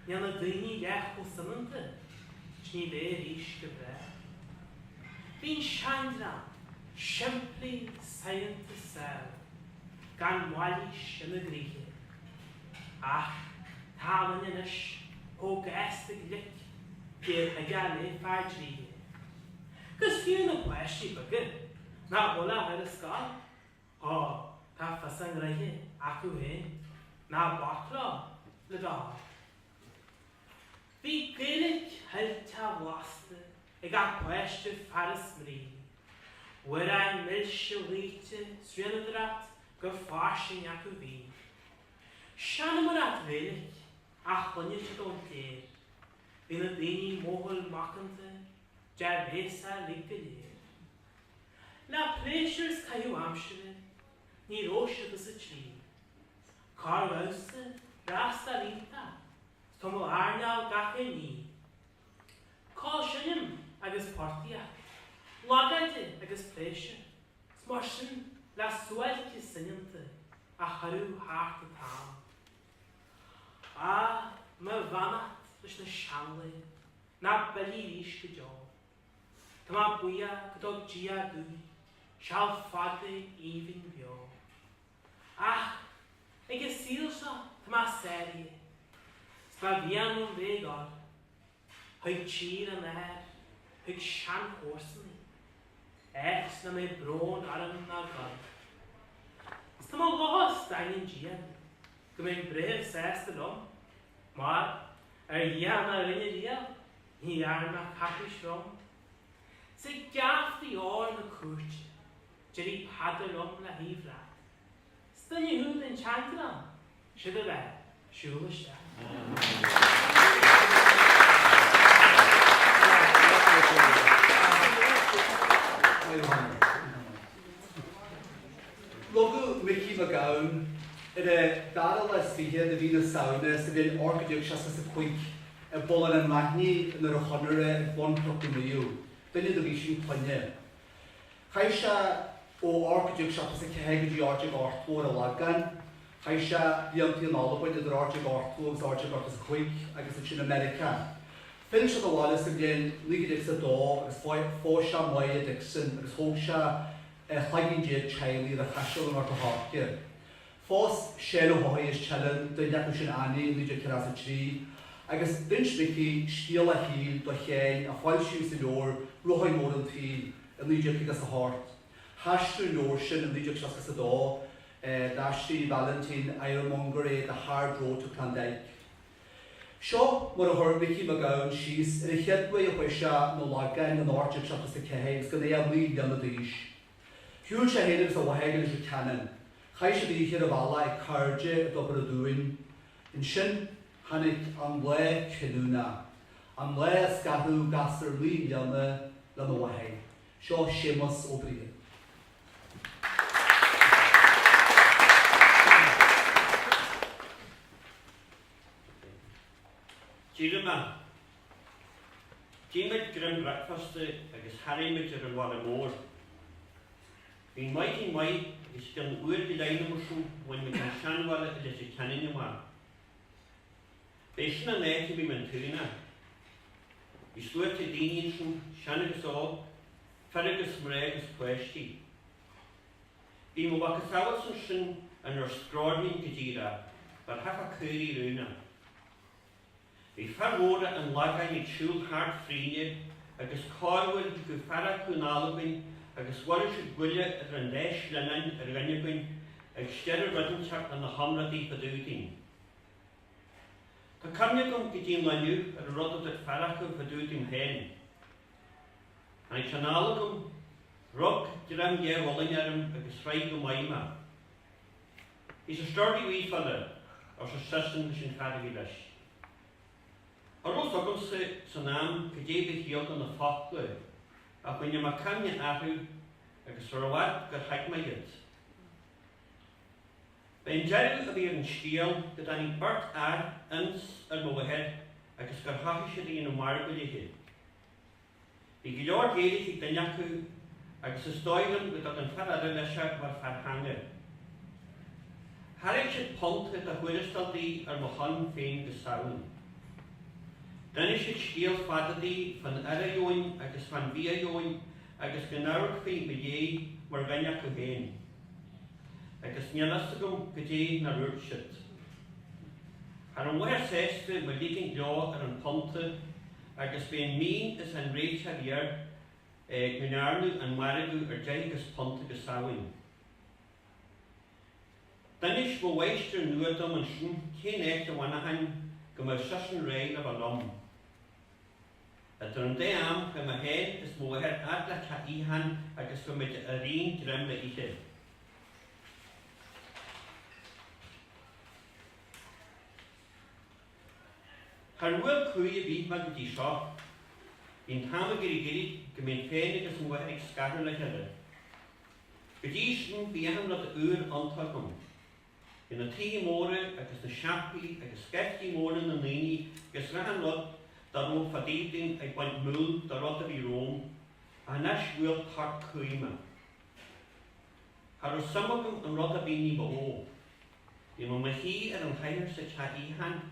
Niar y dyni iech o symyndy. Chni fe rys gybre. Fi'n siandra, siempli saint y sel. Gan mwalish yn y grige. Ach, talan yn ys, o gest y glic, gyr hygan e fadri. Gys fi'n y gwesti bygyr, na ola ar ysgol. O, ta ffysang reihe, ac yw hyn, na botlo, lydol. Fi gcloich hylta wasta, ag a gwesti ffaris mri. Wyra'n milsio weite, srionadrat, gyffarsyn ac yw fi. Sian yma'r adfelig, a chlyniad sydd o'n ger. Fy'n y dini mohol macanta, jar fesa liggalir. Na pleasures cael amshyre, ni rosio dys y tri. Car wawsa, rasta linta, tomol arnal gache ni. Call synim agos portiac, lagade agos pleasure, smorsyn la suailce synynta, a charw hart y tam. A, mae fanat lys na sianle, na byli rys gydo. Dyma bwya gydog gia dwi, sial ffadde ifin bio. Ach, ag y syl sio, dyma seri. Sba fian nhw'n fegor, hyg chir yn hyg sian horsyn. Ers na mae bron ar yn agor. Dyma gos dain yn gian, gymryd bref ses dy lom. Maar ian a rinne riel, ni arna capish rom. Se gaf di oor na courtje, jeri padder om la hivrat. Stan je hund en chantran, shudder wij, shulish da. Logo Mickey McGowan, Dar les fihe de vína sauna sydd yn orgydiwch sias y cwig y bolan yn magni yn yr ochonere y bon proclamiw. Dyna dy fi sy'n plynnu. Chaisha o orgydiwch sias y ceheg y diordig ortwr y lagan. Chaisha Bealtaine olwyd ydy'r ordig ortwr ys ordig ortwr y cwig agos y Chyn America. Ffyn sydd o wala sydd yn ligyd eich do agos ffosha mwy y Dixon agos hwsha chlagin jyd chaili y chasio yn o'r gyhorgyr. Fos Seán Ó Gallchóir dyn ac sy'n anu yn lydio cyras y tri, agos dyn smici stiel a hil do chen a chwail siw sy'n o'r rwhoi môr yn tri yn lydio cygas y hort. Hashtr yn o'r sy'n yn lydio cyras y do, dasri Bealtaine aeromonger da hard road to Clandaig. Sio, mor o hwr Mickey McGowan sy'n yn eich edwy o hwysio no lagan yn ordig siapos y ceheg, sgan ei amlyd gan y dys. Hwyl sy'n hynny'n sy'n waheg yn y canon. Chaisio di hir y fala e cardje y dober y dwy'n. Yn sy'n hannig am le cynwna. Am le ysgadw gas yr lyn yna lan o waheg. Sio Seamus o bryd. Ti'n yma. Ti'n mynd grym breakfast agos harri mynd yr ywar y môr. Fi'n mai, is gan wyr di lein am wrthw when mynd yn sian wala y lys i canin yma. Beis na net i fi mynd tŵna. I stwyr te dyn yn sian sian agos o, fer agos mre agos gwesti. Fi mo bach athawad sy'n sy'n yn o'r sgrodni'n gydira, bar haf a cwri rwyna. Fi ffarwra yn lagain i tiwl hard ffrinir agos coelwyr i gwffara cwnalwyn agos war eisiau gwylio yr yn leis lynain yr gynnygwyn ag styr yr rydyn siarad yn y homrad i fydwydyn. Ta carniag o'n gydyn lyniw yr rodod yr ffarach o'n fydwydyn hen. A'i chanalog o'n rog dyram ie wolyn arym agos rhaid o maima. Is a sturdy wee fella os a sysyn sy'n chadig i leis. Ar ôl sogol sy'n am cydebyd hiog yn y ffoclwy, a when you're macan arw agos rwad gyr haig mae gyd. Be'n jarw a fi yn sgiel gyda ni bart ar yns yr mwyhed agos gyr hafi sydd i'n ymwar gwyd i hyn. Bhí go leor géirí ag daine acu agus is dóilm go dod an ferada leise mar farthanga. Harig siad ponta a thuiristaldaí ar mo chun féin go saoin. Dine siad scéal fadadaí fan ar-a-ioin agus fan bhí-a-ioin agus go nabhraigh faoi mo dhé mar bhaine acu héin. Agus níonas agam go dtí na rúd siad. Ar an mhair sésta mo lígin gleo ar an ponta agus bíon mín is an réit a bhíar go nearnú an maragú ar dégus ponta go saoin. Danis mo weistir nuadam an sin cén écht a bhainachain go mar sesin réin a bhalom. A dyn de am go ma hen is mo her adla cha ihan agus go mit a rin drem le ise. Har wel cwy a byd ma gyda sio, i'n tam a giri go mynd ffein agus yn werig sgarn le hyrra. Gyda sy'n bihan lot ŵr ontagwm. Yn y tŷ môre agus na siapi agus sgefti môre na nini agus rhan lot dar nhw ffadidyn ag baint mŵl dar rod a fi rôm a nes wyl tart Coirme. Har o samogym yn rod a fi ni bo o. Di mo ma hi ar an hair sa cha ihan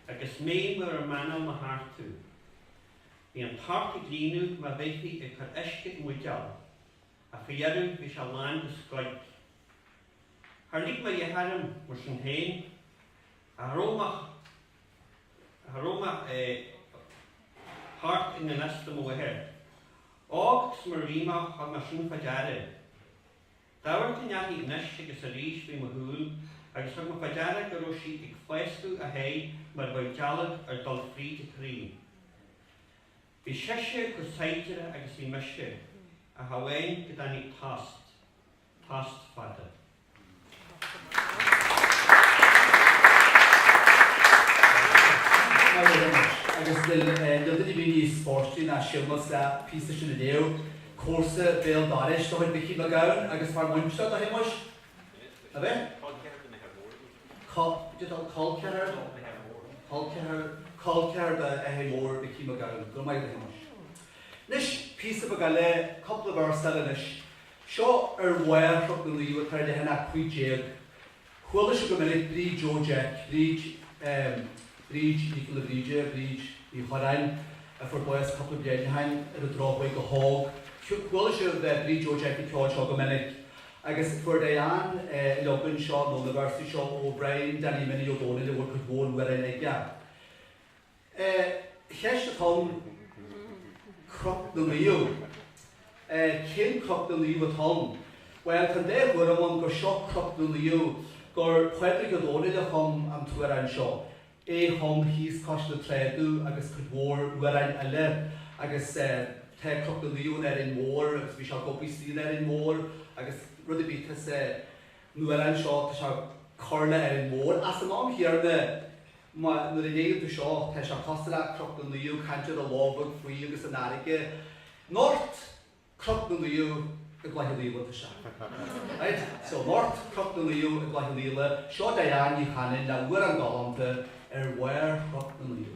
agus mei myr ar manal ma hartu. Di an tart I glínú ma beithi ag car eisgit mwydial a ffiarw fi sa lan gCloich. Har lig ma jeharm mor sy'n hen a haroma hart in the nest of moher. Og smarima had ma sy'n fajare. Dawr ti'n iawn I nes agus a rís fi ma hŵl agus had ma fajare gyrosi ag fwesgu a hei mar fajjalag ar dol fri to cri. Fi sesio go saitire agus fi mysio a hawein gyda ni tost fada. Agus dil dyn ni sporti na siwmos a pisa sy'n y dew, cwrsa Bealtaine do hyn bichi ma gawn, agus far mwynstad a hymwys. A fe? Colcer da a hymwr bichi ma gawn, dwi'n mai da hymwys. Nish pisa ba gale, couple of hours sal nish, sio wer rhwg yn liw a tar de hynna cwy jeg, chwil ysio gymenig bri Jo Jack, Bríd Nicola Bríide, Bríd I Chorain, for boys couple of years behind the drawway go hog. Well, should the Bríd Jo Jack George Hogomenic. I guess for Diane, Logan Shaw, University Shaw, O'Brien, Danny Minnie O'Donnell, they would go on where I like yeah. Here's the tongue crop the Leo. Kin crop the Leo at home. Well, today we're among go shock crop the Leo. Go Frederick O'Donnell at home and to where I'm Shaw. Hom hís costa tréadú agus chud mhór uair eile agus te crop do líon in mór agus bhí seo gopaí slín in mór agus rud a bhí nuair seo tá seo corla in mór as an am hiarna nuair a dhéanamh seo tá seo costa crop do líon cainte a lábhag faoi agus an áige Nort crop do líon I gwaith líle ta seo. Right? So Nort crop do líon I gwaith líle seo Diane I chanin na uair an galanta where crop the Leo.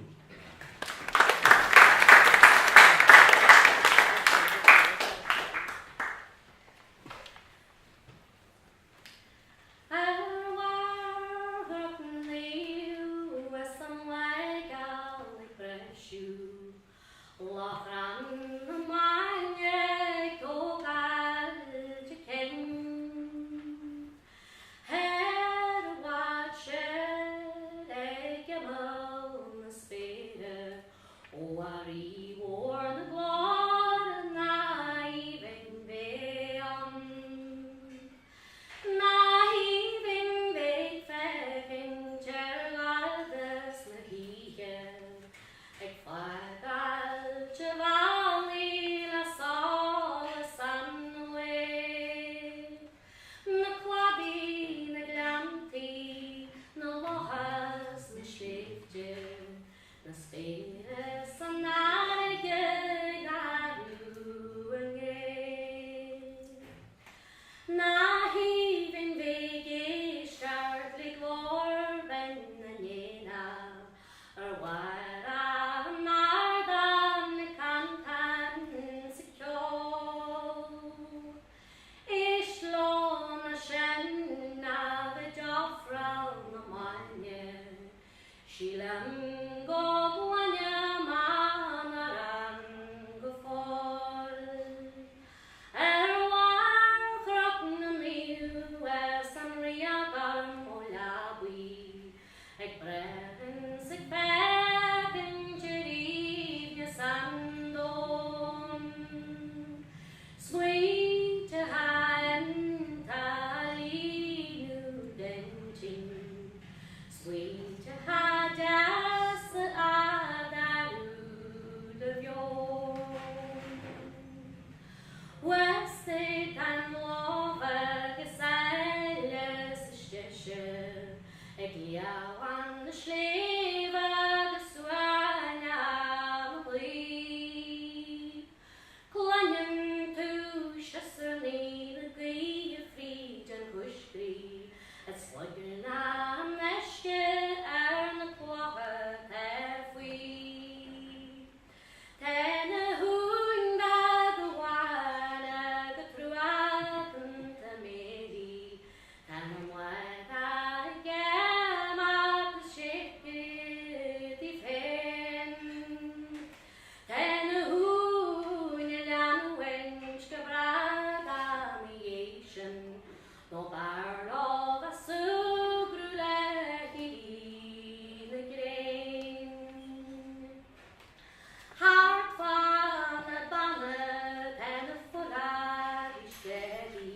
Loch space. Leabhain na sléibh agus suailce Amuigh. Clainneann tú seasaní na gaoithe fríd an ghuiscí, as fuidir na an leisce na clogha faoi. Tá na húin bag go bhhaine go trúachn ta méí, tá na mhaithe gceam agus séictí féin. Tá na húin lean uhaint go bragh am sin, nó bar á sugrú le líne grain. Hart fan na banna tá na fulla isteí,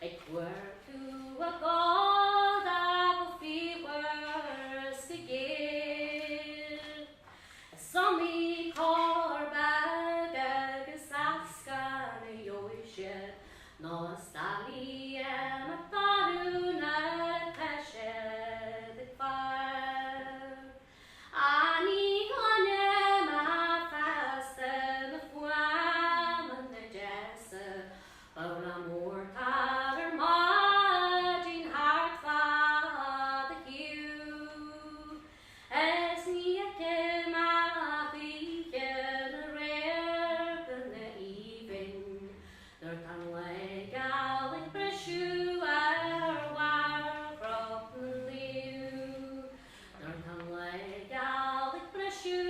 ag cuair tú a gád a go fíhar sa géir. Somí corbag agus asca na Oíche, nó stalí a tarú na teise de far. Aní glanne ma fasta na fuam na jessa, bhfuil amór tar margin hart fa the hiú. As ní ag ma bhíche na réir na even, Thar tan le gCloich breisiú war froch na liú. Thar tan le gCloich breisiú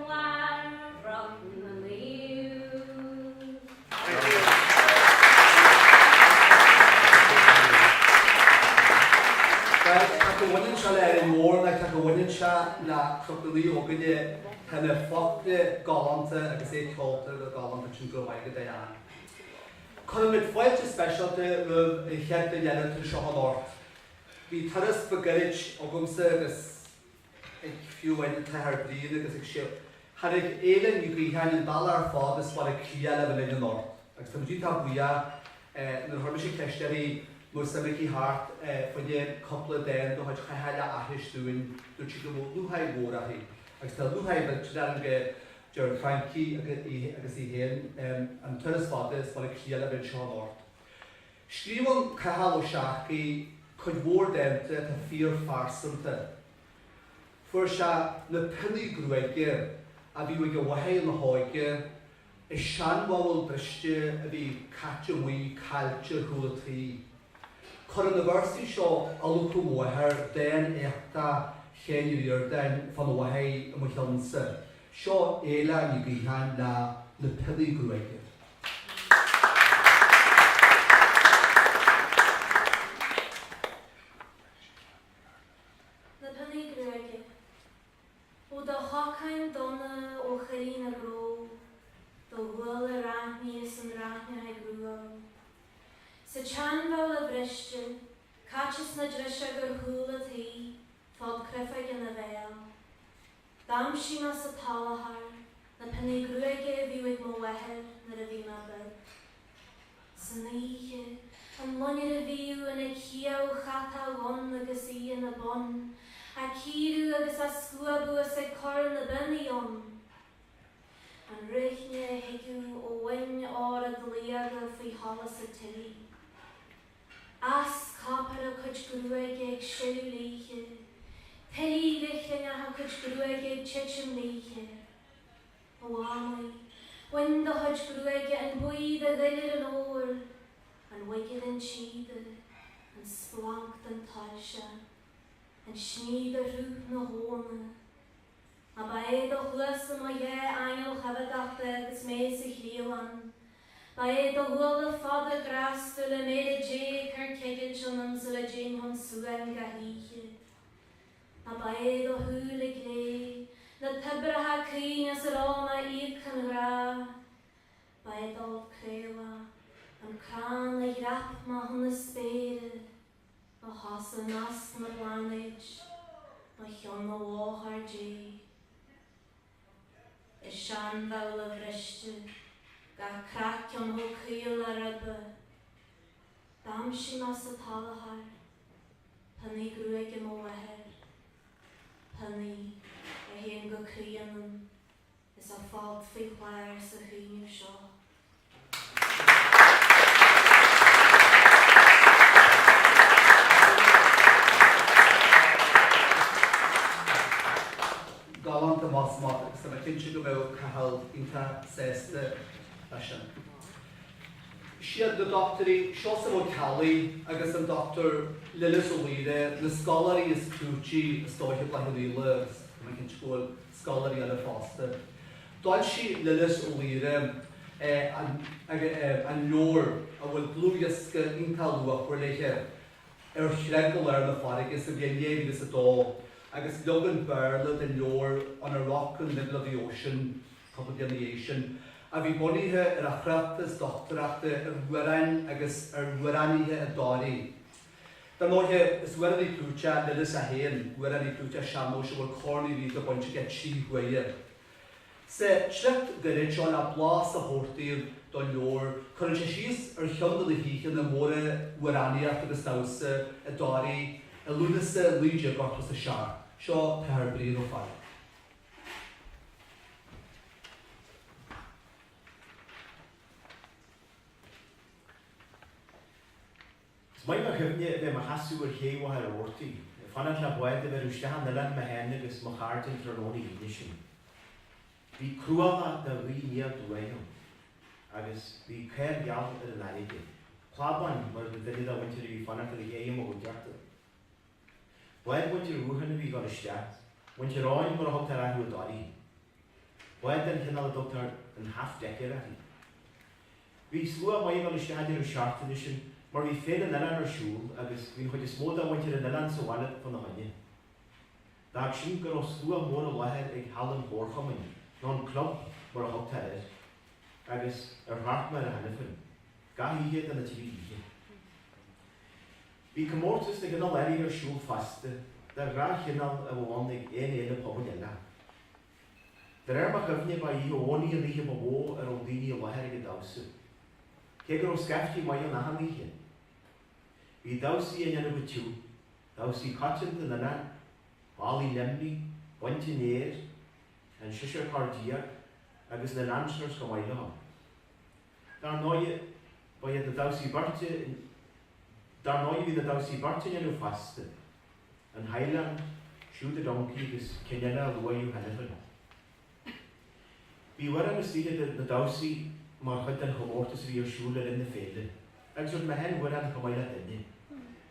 war froch na liú. Tá go bhaineann se le mór le tá go bhaineann se na chruplaí ógaide hena fachta galanta agus é ceolta go galanta sin go bhaige daán. Chumid fáilte speisialta rud I cheantar dhéanamh tú Seán Ó. Bhí taras bagairid ó gomsa agus ag fiúhaine Thar bríad agus ag sib. Hannig éileann i gcríthe an dal ar fád is bhar ag cíal a bhfuil Ó. Agus tá dtí tá buia na thuirme sé ceistearí Mor samiki hart fydde couple den do haj khayla ahish doin do chi go luhai gorahi agsta luhai bel chdarange jor Frankie agus I hen an turas fates bal cleala ben Seán Ó. Scríobh cahal shaki could war dente ta fear farsante. For sha na penny gruige a bhí go wahai na hoige is Seán bhfuil briste a bhí catcha mui calcha húlatí. Chur an university seo a luchú mhaithir den éachta ceiliúradh fan wahai a muchansa. Seo éile I gcríthe na penny gruige. Achan donna ó charín a gró, do bhfuil a ráithníos an ráithne ag grúam. Sa Cheann Fhaola bhriste, caiteas na drisise gur thúla taí, fád creife gan na bhéal. Dám sí mas sa talahar, na penny gruige bhíú ag mo wehir na a bhí me bud. San Oíche, an muinnear a bhíú in ag chiaú chata gon agus I in na bon, a cíú agus a scuabú a sa cor na bunnaíon. An riithne higiú ó bhain ára dlíaga faoi hala sa tilí. As capar a chuid gruige ag siú líche, tilí lichling a chuid gruige ag tiitim líche. Ó Amuigh, bhain do chuid gruige an buid a dhilir an óir, an wiigid an tíide, an splankt an taise, an sníad a rúth na hóna. A ba é do chluasa má dhé ail chabhadachta agus mé sa chríomhan. Ba é do bhfuil a fad a grasú le méad a dé chuir ceigid an sa le dé hon suain gathíche. A ba é do thuúla lé, na tibretha cín as arána iad chun rá. Ba é dul créha, an crán le grap má honna spéire, a hasa nas na blánaid, na chion na bháthar dé. Is Seán Fhaola bhriste, ga crack an ho cíal a ribbe. Dám sí mas sa talahar, Honey grúig im óhir, honey a híon go críanam is a fád faoi chláir sa chuinniú seo. Galanta masmat agus am a cinse go bheith cahal inta sésta leis. Siad go doctorí seo sa bhfuil Cali agus an doctor Lilis O'Leary na scolarí is clútí stoiche blaithúile ma cin sgúil scolarí a le fásta. Dáil si Lilis O'Leary an leor a bhfuil blúiasca inta luach fuair leiche chreagal na fárigus a bhíon léirgus a dó agus logan bearla den leor an a rock in the middle of the ocean, couple of nation. A bhí boníthe a chreachtas doctorachta bhfuireann agus bhfuireaníthe a dáí. Tá móthe is bhfuireanní clúte Lilis a héan, bhfuireanní clúte seamó se bhfuil cornaí ví a bainte get trí huaie. Sa tríocht go réit seán a blás a hórtaíomh do leor, chuann sé síos tiondal a híchan na móra bhfuireaníocht agus nása a dáí a lúnasa líide gortas a seaar. Seo Thar bríon ó fáil. Mai ma chyfni fe ma hasw yr hei wa ar orti. Fanat la boed fe rwysdahan nylan ma hen agos ma chartyn trononi gydysyn. Fi crwada da fi nia dweud. Agos fi cair iawn yr yn anig. Claban mae'r ddydd a wyntyr i fanat yr hei am o oidhreacht. Boed wyntyr rwhan fi gor ysdiad. Wyntyr oen mor hog tar ahw dori. Boed yn cynnal y doctor yn half decer ati. Fi slwa mai gor ysdiad i'r siart edysyn. Maar wie Féile Nelan ar siúl agus bhín chuid is mód a bhaintear an Nelan sa bhaile fan na haine. Dag sin gur os slua mór a láthair ag hallan bórchamin, ná an club mar a thugta ir, agus ar hart mar a hanafin, gahiad an a tíhe. Bhí comórtas na gana leirí ar siúl faste, dar rá chinal a bháin ag éile pobl eile. Dar ma chyfni ba I óní a líhe ba bó ar ó daoine a láthair ag a dawsa. Cegur ó scaftí mai an ahan líhe. Bhí dawsaí a nena butiú, dawsaí cotint in Nelan, bálaí lemni, bainte néir, an siisir cardiac, agus na lansners go maile ha. Dar nóie bhí na dawsaí barte nenu faste, an Highland, siúd a donkey agus cinena a luaú hanafin. Bhí war an ystíide na dawsaí mar chud an chomórtas bhí ar siúl ar in na Féile, agus ma hen war an chomaile dynne.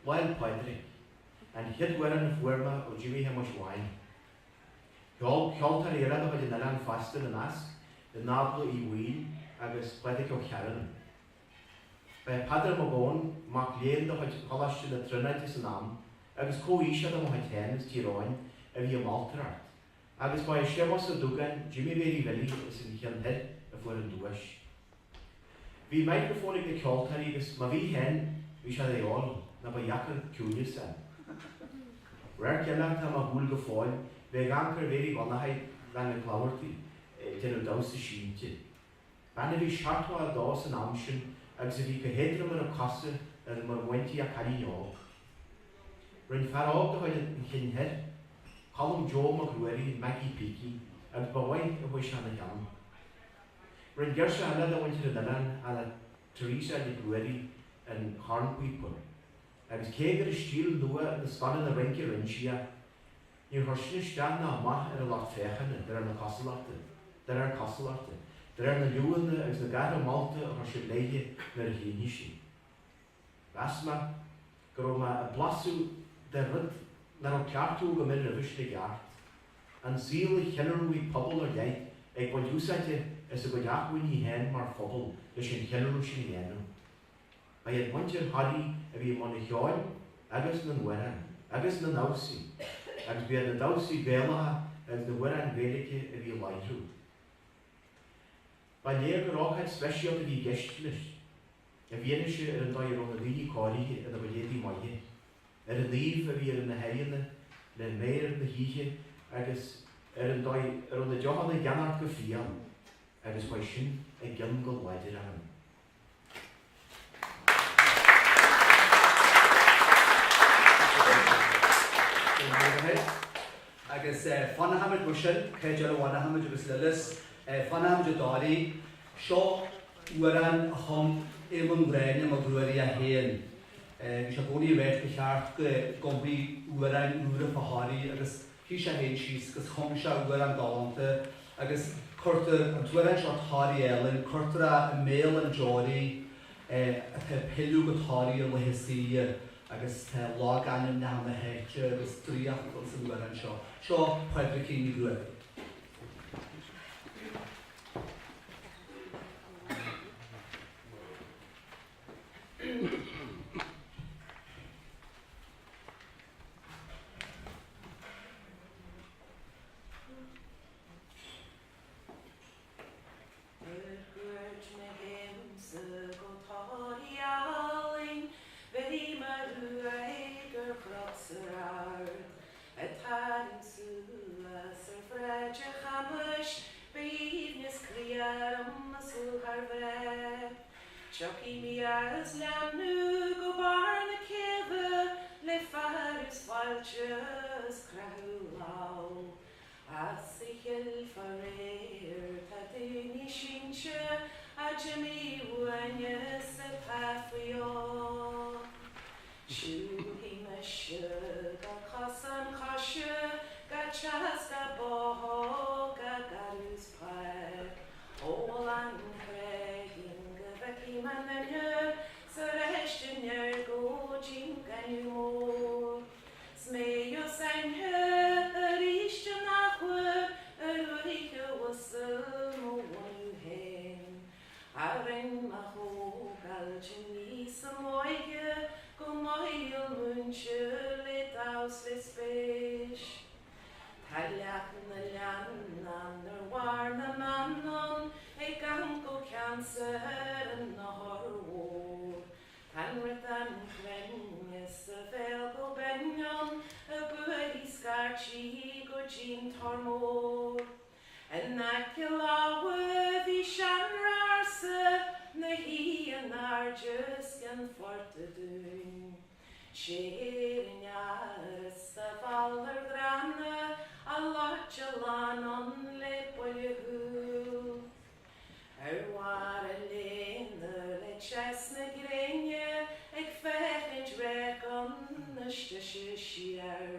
Wild Padre, and hit were an Coirme or Jimmy him much wine. Kjoltar era the Nelan faster than us, the Nablo bhfuil, agus Pledic of Sharon. By Padre Magone, Mark Lane the Holash to the Trinity Sanam, agus Oíche the Mohaitanes, Tiroin, and the Maltrat. Agus by Shemos of Dugan, Jimmy Very Valley is in Hill Head of Word and Wish. We microphonic the Kjoltar is Mavi Hen, we shall they all. Na ba jacker cúnius san. Rhaid ceannacht am a húl go fáil, bheith gancr véri gonahaid lan na cláirtaí, ten o dawsa síinte. Banna bhí seachtá a dás an amsin, agus a bhí go héadra mar a casa ar mar muintí a carí neog. Rhaid fearág go chuid an chinhead, Colm Joe McGruery, Maggie Peaky, agus ba bhaid a bhaid seanna gan. Rhaid gersa anad a bhaintir a Nelan a la Teresa de Gruery an Harnpuipur. Agus cégur a stíl nua na spanna na rinci rinsia, níor thuirsin isteach na amach ar a Loch féchanna, dar ar na cosalaachta, dar ar na luúanna agus na gara malta a thuirsin léige nar a chéní sin. Lasma, gur ma a blasú de rud nar ó ceartú go mid a bhuisle geart, an síl a chenarú I pobl ar dheid ag baid úsáite is a go deachhain I hen mar phobl leis an chenarú sin I dhéanam. Ba iad muintir harí a bhí mna cheáil, agus na nuaireann, agus na dawsaí, agus bhí na dawsaí béalacha agus na nuaireann béalacha a bhí laithriú. Ba léir go ráchaid speisial a bhí geist leis, a bhíana sé ar an dáir ó na daoine cáirithe a na bhléadí maithe, ar an líomh a bhí ar na heileanna, le méir na híthe, agus ar an dáir ar na deochanna gceannacht go fian, agus ba sin a gceann go láidir an. agus fannahamid mar sin, céidir bhanahamid agus lilis, fannahamid dáí, seo uaran a chum éman gréine má grúirí a héan. Bhí sé bóí réit go cheart gombaí uaran úra faháí agus hí sé héin síos agus chum se uaran galanta agus chuirta an tuaran seo táí eilin, chuirta a méil an jóirí a pilú go táí an lehisí agus lá ganim na na héite agus tríocht an uaran seo. Seo Pedra Cíní grúirí. As leanú go barna céimhe le fearras fáilteas crathúlá. As I chill faréir tá daoine sinse a Jimmy bhaine sa tafaío. Siúhí me se ga casan chaise ga teas ga bóthó ga garús pair. Ó an chreigin go bheicí man na sa reistin go jin ganú mór. Sméo sainthe a ríiste nachfu a ruíche wasal mó bhainú hain. A ring a hógáilte níos a Amuigh go maithil múnse le daos le spéis. Tá leach na leanan ar war na manon ag gan go ceansair an nahar mhór. Tan rud an chreine sa bhéil go bennion a buí scartí go dín tar mór. An aice láha bhí sean rarsa na h-ionadh just gan forta dún. Séirneas sa bhalar grana a láte lánon le bhfuil. War a léine le chesna gréine ag fechid regan na stise siar.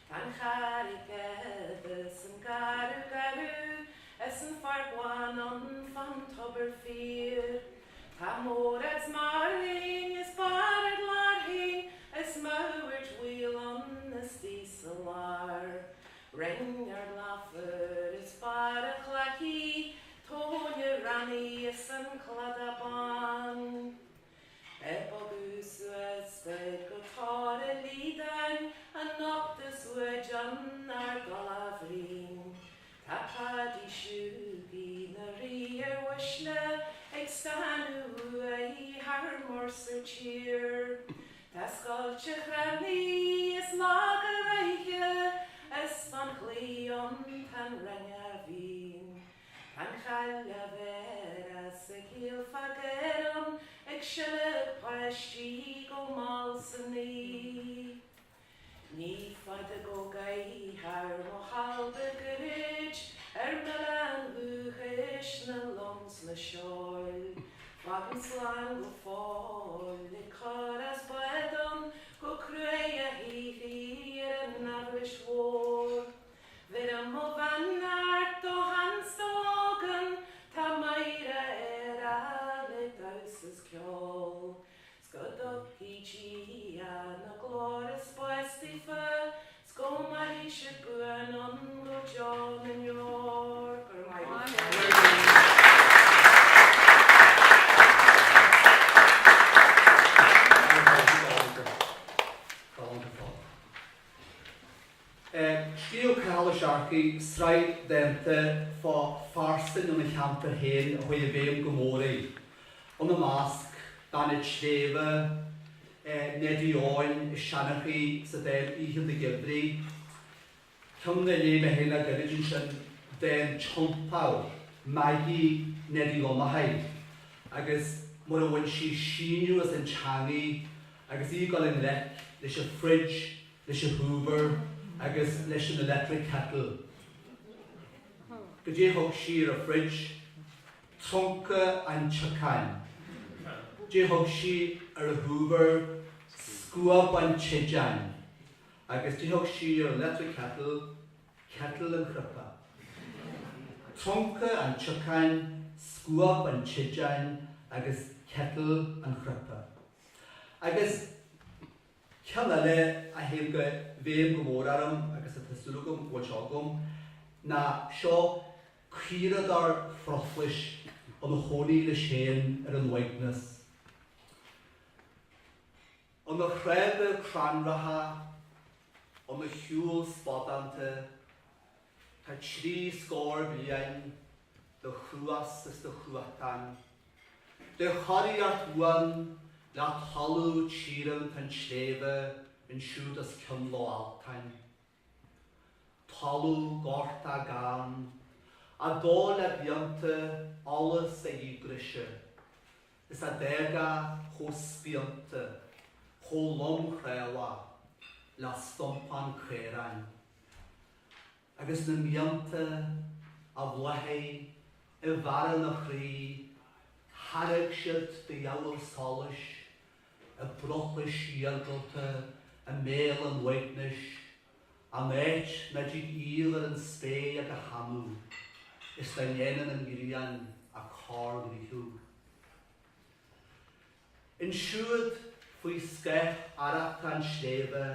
Tan charig edas an garu as an fargwan an fan tober fear. Tá mór as marling is barad larhing as moward wheel on the steesalar. Ring ar laffer is barad clacky Tóne ranní is an cladaban. Bogus sped go tar a lídan a noctus an ar galavrin. Tapadi siúgi na ríar wisle ag stanú a har morser cheer. Tascáilte ranní is lag a reiche as fan chlion tan ranga vín. An chaile vera sa cíl fageron ag siile páistí go máil sa ní. Ní fad a go gaí har mo halbe gorid me an bhuachais na longs na seoil. Fagan slan go fáil le chur as baidon go cré a híí ar an nabris mhór. Vir mo vanart do hanstogan tá maire a le dausas ceol. Scodoci Cheann na glóras buestifa sco marí se buan an go John in York. Scríobh cála searcaí sraid denta fá farstin yn y camper hen a hwy a bheim gomóraí. An y masg, dan y tréfa, nedi oen, y sianachaí sa den i hyn y gyfri. Cymna le me hyn a gyrryd yn sy'n den chompaw, magi nedi lomahau. Agus mor a wyn si sienw as yn changi, agus I gael yn lec, leis y fridge, leis y hoover, agus leis an electric kettle. Go dé thug siar a fridge, trunca an achan. Dé thug si ar a hoover, scríobh an chijan. Agus dé thug si ar electric kettle, kettle an chruppa. Trunca an achan, scríobh an chijan, agus kettle an chruppa. Agus ceanile a héim go bhéim go mór arm agus a tysúlagum bhilteágum na seo círeadh ar frochlis an na chonaí le Séán ar an bh-ionadh. An na chreibh cranratha, an na siúil spádanta, tá trí scór bliain de chruas is de chruachtan. De choirí art bhuan le talú tíran tan sléibhe in siúd as cymlo Altan. Talú gorta gan, a dó le bianta alles a ígrishe. Is a dega cho spianta, cho lom chréla, la stompan chrérain. Agus na mianta a bhlahé, I bhara na chrí, harag siad de jawl solis, a brochlis shielgolte, a mail an waitnish, a meit na jig íl an spé ag a hamu, is da njenan an girian a car grihu. In siúd fwy skech arach an slébe,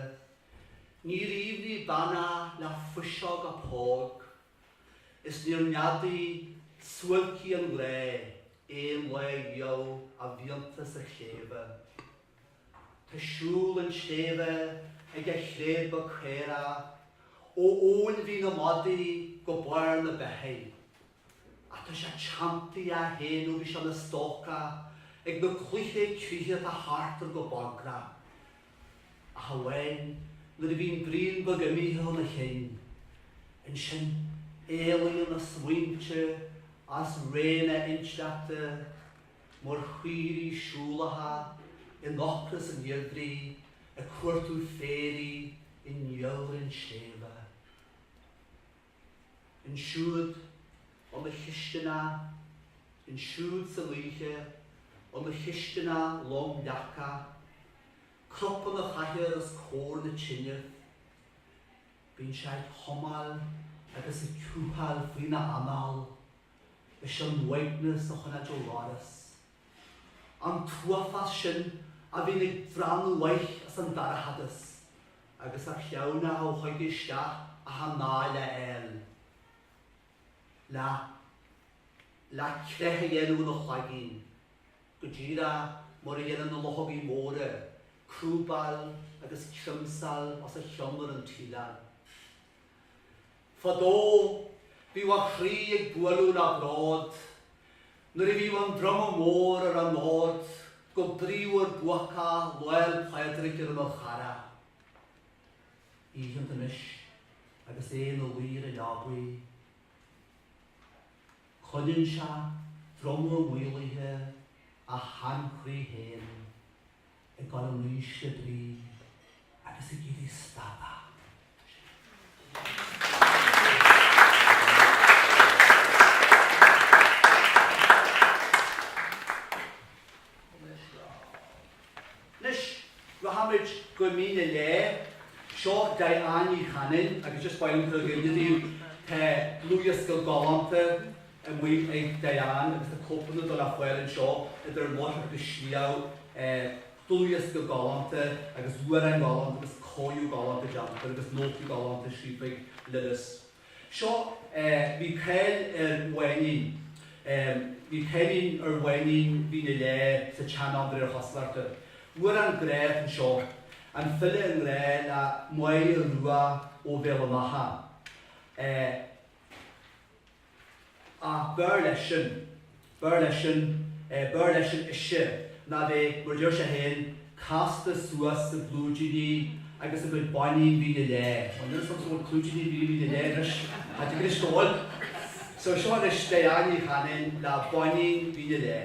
ní rifni bana na fwsiog a póg, is níor neadi suailce an le, le yo a bhíontas a chéibhe. Tá siúil an sléibhe ag a chréibhe chéra, ó ón bhí na madaí go báir na bethe. A tá sé teantaí a héanú bhí se na stócha ag na cluiche críocha a hartar go bagra. A hawain, na bhín bríon bagamíthe na chéin, in sin éalaí na swainte as réine insteachta, mar chuirí siúlacha in ochras an iadrí, a cuairtú féri in jaurin sléibhe. In siúd an na chiistena, in siúd sa Oíche, an na chiistena lom dacha, cropan na chaithir as cór na tinne, bín seid homal agus a cúhal faoi na amal, is an waitnas a chuna dolaras. An tuafas sin a bhín ag bhran waith as an darahadas, agus a cheanna ó chuigisteach a haná le éil. Le crethe dhéanú na chagin, go ddíra mar a dhéanam na lochaí móra, crúbal agus crimsal as a cheamar an tílan. Fadó, bhí wa chrí ag bualú na brád, nuair a bhí an drom mór ar an nád, go bríomhar buacha Noel Padraig ar an chara. Íhan an isis, agus éon ó lír a leabhaí. Choninn se drom ó mhuilaithe a hancrí héin, ag gan an Oíche brí, agus i gcéadí stada. Go mína le, seo daí chanin, agus just bain go gynnydd lúias go galanta a mwy ag daán, agus a cópanna do la chwaelin seo, ydyr mor go sliaw, lúias go galanta, agus wyran galanta, agus coiw galanta janta, agus nóti galanta srífig lydys. Seo, fi cael weinin, fi caelin weinin fi'n le sa Cheann Ó Gallchóir. Wyran gref yn seo, an Féile yn le na mwy y rwa o fel ymaha. A byrleisyn eisiau, na fe mwydio'r se hyn, cast y swas y blwydini, agos y bod bani fi'n y le. Ond yna sôn sôn clwydini fi'n y le, a di gyda stôl. So sio yn ysdeian I chanin, na bani fi'n y le.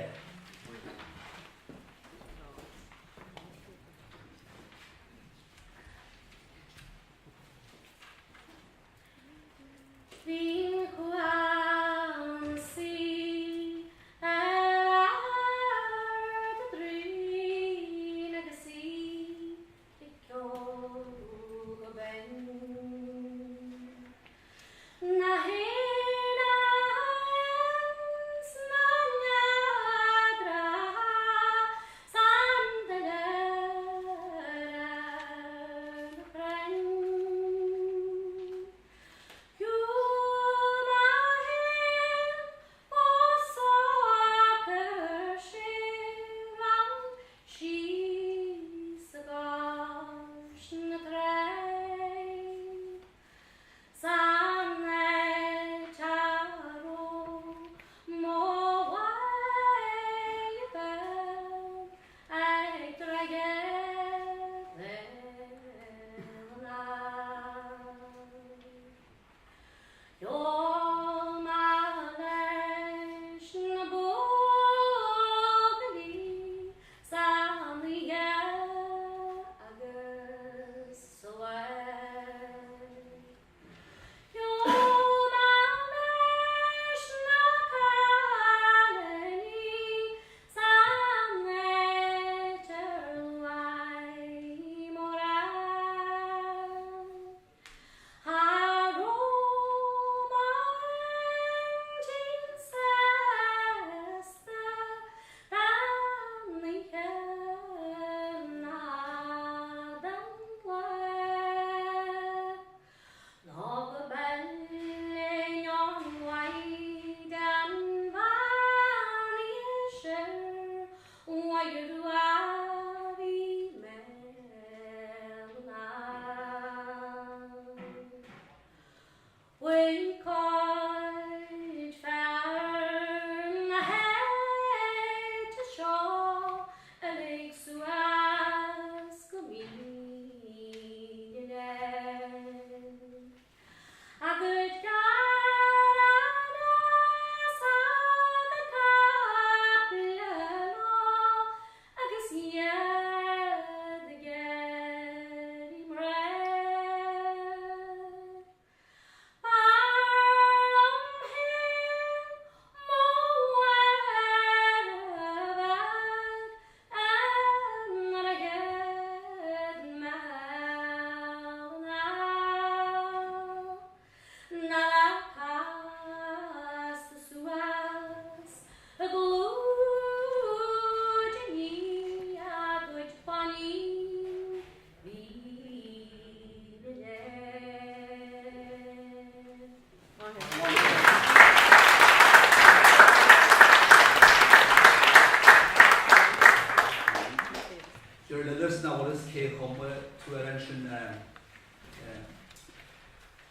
tuairishin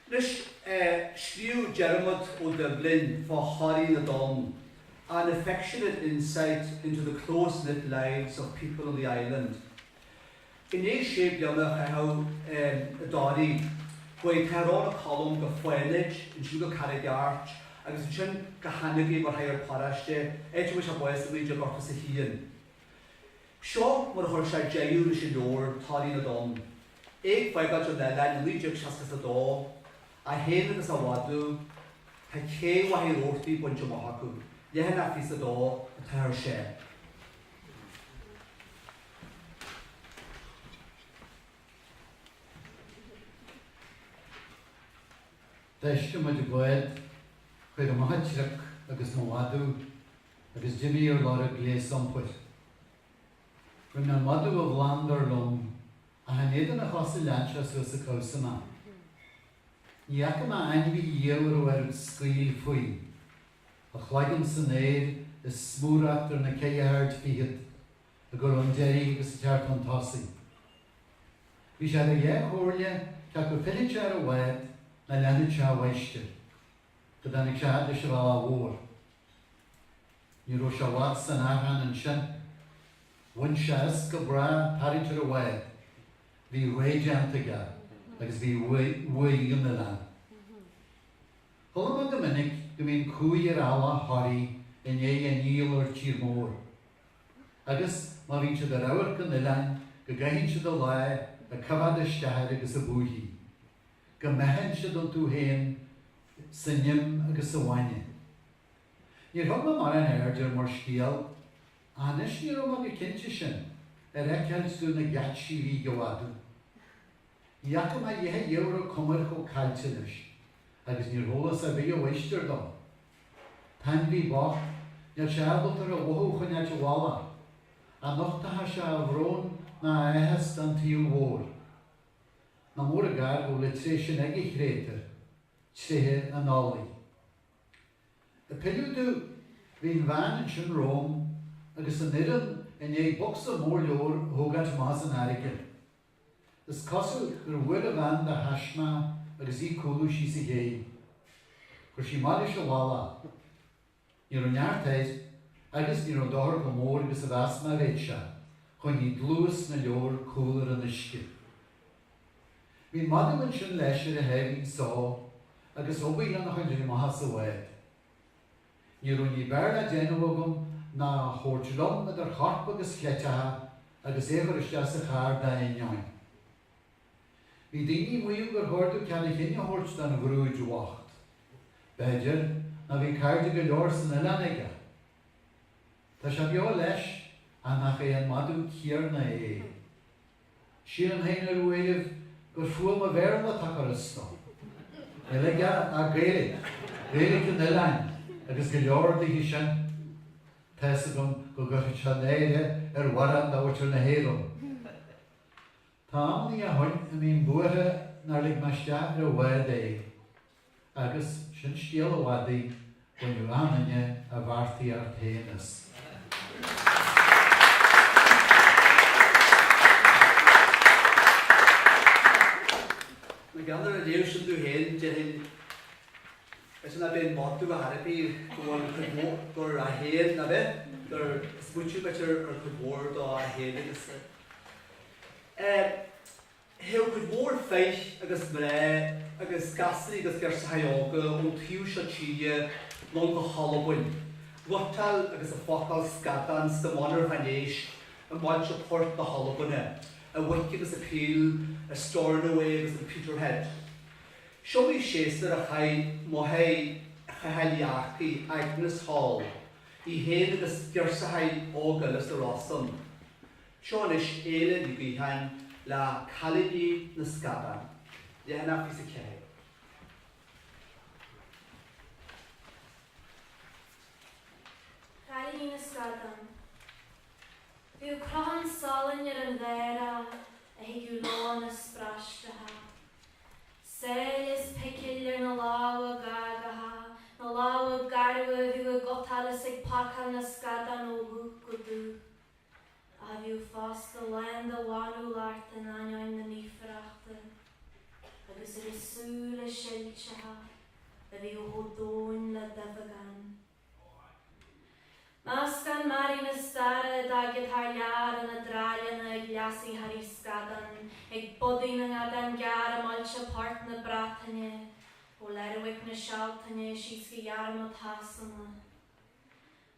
Nis scríobh Jeremot ó Dublin for h-ionadh Don, an affectionate insight into the close-knit lives of people on the island. In h-ionadh how Dori, where Thar column go Féile in Sugar Carrigarch, agus sin go hanigi mar hair parashte, which a boys the major got to h-ionadh. Seo mar chuir sé deú leis an leor t-ionadh Don. Feigad an leile Litríochta seachas a dó, a héad agus a wadú, tá cé wahí rórtaí buinte maithacú. Dhéhan a fís a dó a Thar sé. Deisce muid a bhid chuir a maithreach agus mo wadú agus Jimmy ar lára gléas sampur. When na madu of land or lom, a haneden a chosse lanchas was a cousama. Yakama anvi yewer er scríobh fhui. A chlagam sanéir is smúr after na céiahard fiad, a gur an déri agus a teart an tosi. Vi sé a chórle ca go finnit ar a wed na lenit se a weistir, go dan ik se hadde se val a wór. Ní ro se wad san achan an sin, One shas go bra paritur away, vi way jantiga, agus vi way in the land. Holland the minute, you mean kuyer ala hori, and ye and yeel or cheer more. Agus, marin to the rower can the land, go gain to the lie, a cover the stahad agus a boohi. Go mahan should unto him, sinim agus a wine. You're home a man erger more skill. Anis ni ro mag kintje sin, ekels du na gatsi vi gawadu. Iacama yehe euro kommer go kaltinish, agus ni rolas a vi a weister do. Tan vi bach, ni shabot a woho chunya wala, a noch ta ha sha vron na ehest an tiel war. Na mor a gar go litrishin egi greter, tsehe an olli. A pilu du vin van in sin Rome, agus an idan in é box a mór leor hógant más an airige. Is cosú gur bhuiil a bhain de hasma agus í cúlú sí sa gé. Gur sí máile se bhála. Ní an neartáid agus ní an dáir go mór agus a bhasma réitse, chun ní dlúas na leor cúlar an isce. Bhí madam sin leis ar a hefhín sá agus obaí an chuin dúna maithas a bhaid. Ní rún ní bearla déanamhagam na chórtlom na dar charpa agus chleitaha agus éhar is deas a chár da inneoin. Bhí daoine muú gur thuirú ceanna chinne thuirt dan bhrúid wacht. Beidir na bhí cairde go leor san ileanige. Tá se beo leis a nach é an madú céarna é. Siar an hain ar uéileh gur fuam a bhéirla takar istá. Eile a gréilig an ilein agus go leor dí sin. Tesagum go gotcha chanéide waran da wachur na hérum. Tá amní a hain a mín buathe nar lig maisteach ar wad agus sin stíal a wadaí chun yú anine a bhartaí ar t-aoibhneas. Na gandar a léir sin dú héin, Is na ben motto a harpi gur a héad na bit, gur smútiú betir ar chudmór do a héad agus. Hew chudmór feich agus mre agus gasri agus gyrs a haioga o'n tiws a tíe non go halabwyn. Rotal agus a focal scadan stamonar hanéis a mod a port the halabwyne. A wiki agus a peel, a storn away agus a Peterhead. Show me Shester a chai mohei chahaliachi Agnes Hall. I hen agus gyrs a hai ogal as the Óstán. Seanish eile ni bihan la calidi na scadan. Dehna fys y cei. Calidi na scadan. Fiw crohan solyn yr yn ddera a higiw lo na sprashta ha. Selis pekiller na lawa gagaha, na lawa garwa fiw a gotala sig pakal na scadan o hwg o dŵ. A fiw fast the land the wanu lart and anyo in the suailce a bhí ó dóin le dafhagan. Mascan mari na stara dagad Thar lear an a dráile na ag leasí harí scadan, ag bodí na ngadan gear amáilte part na Bealtaine, ó leirwick na Sealtaine síos go gearam a tasanna.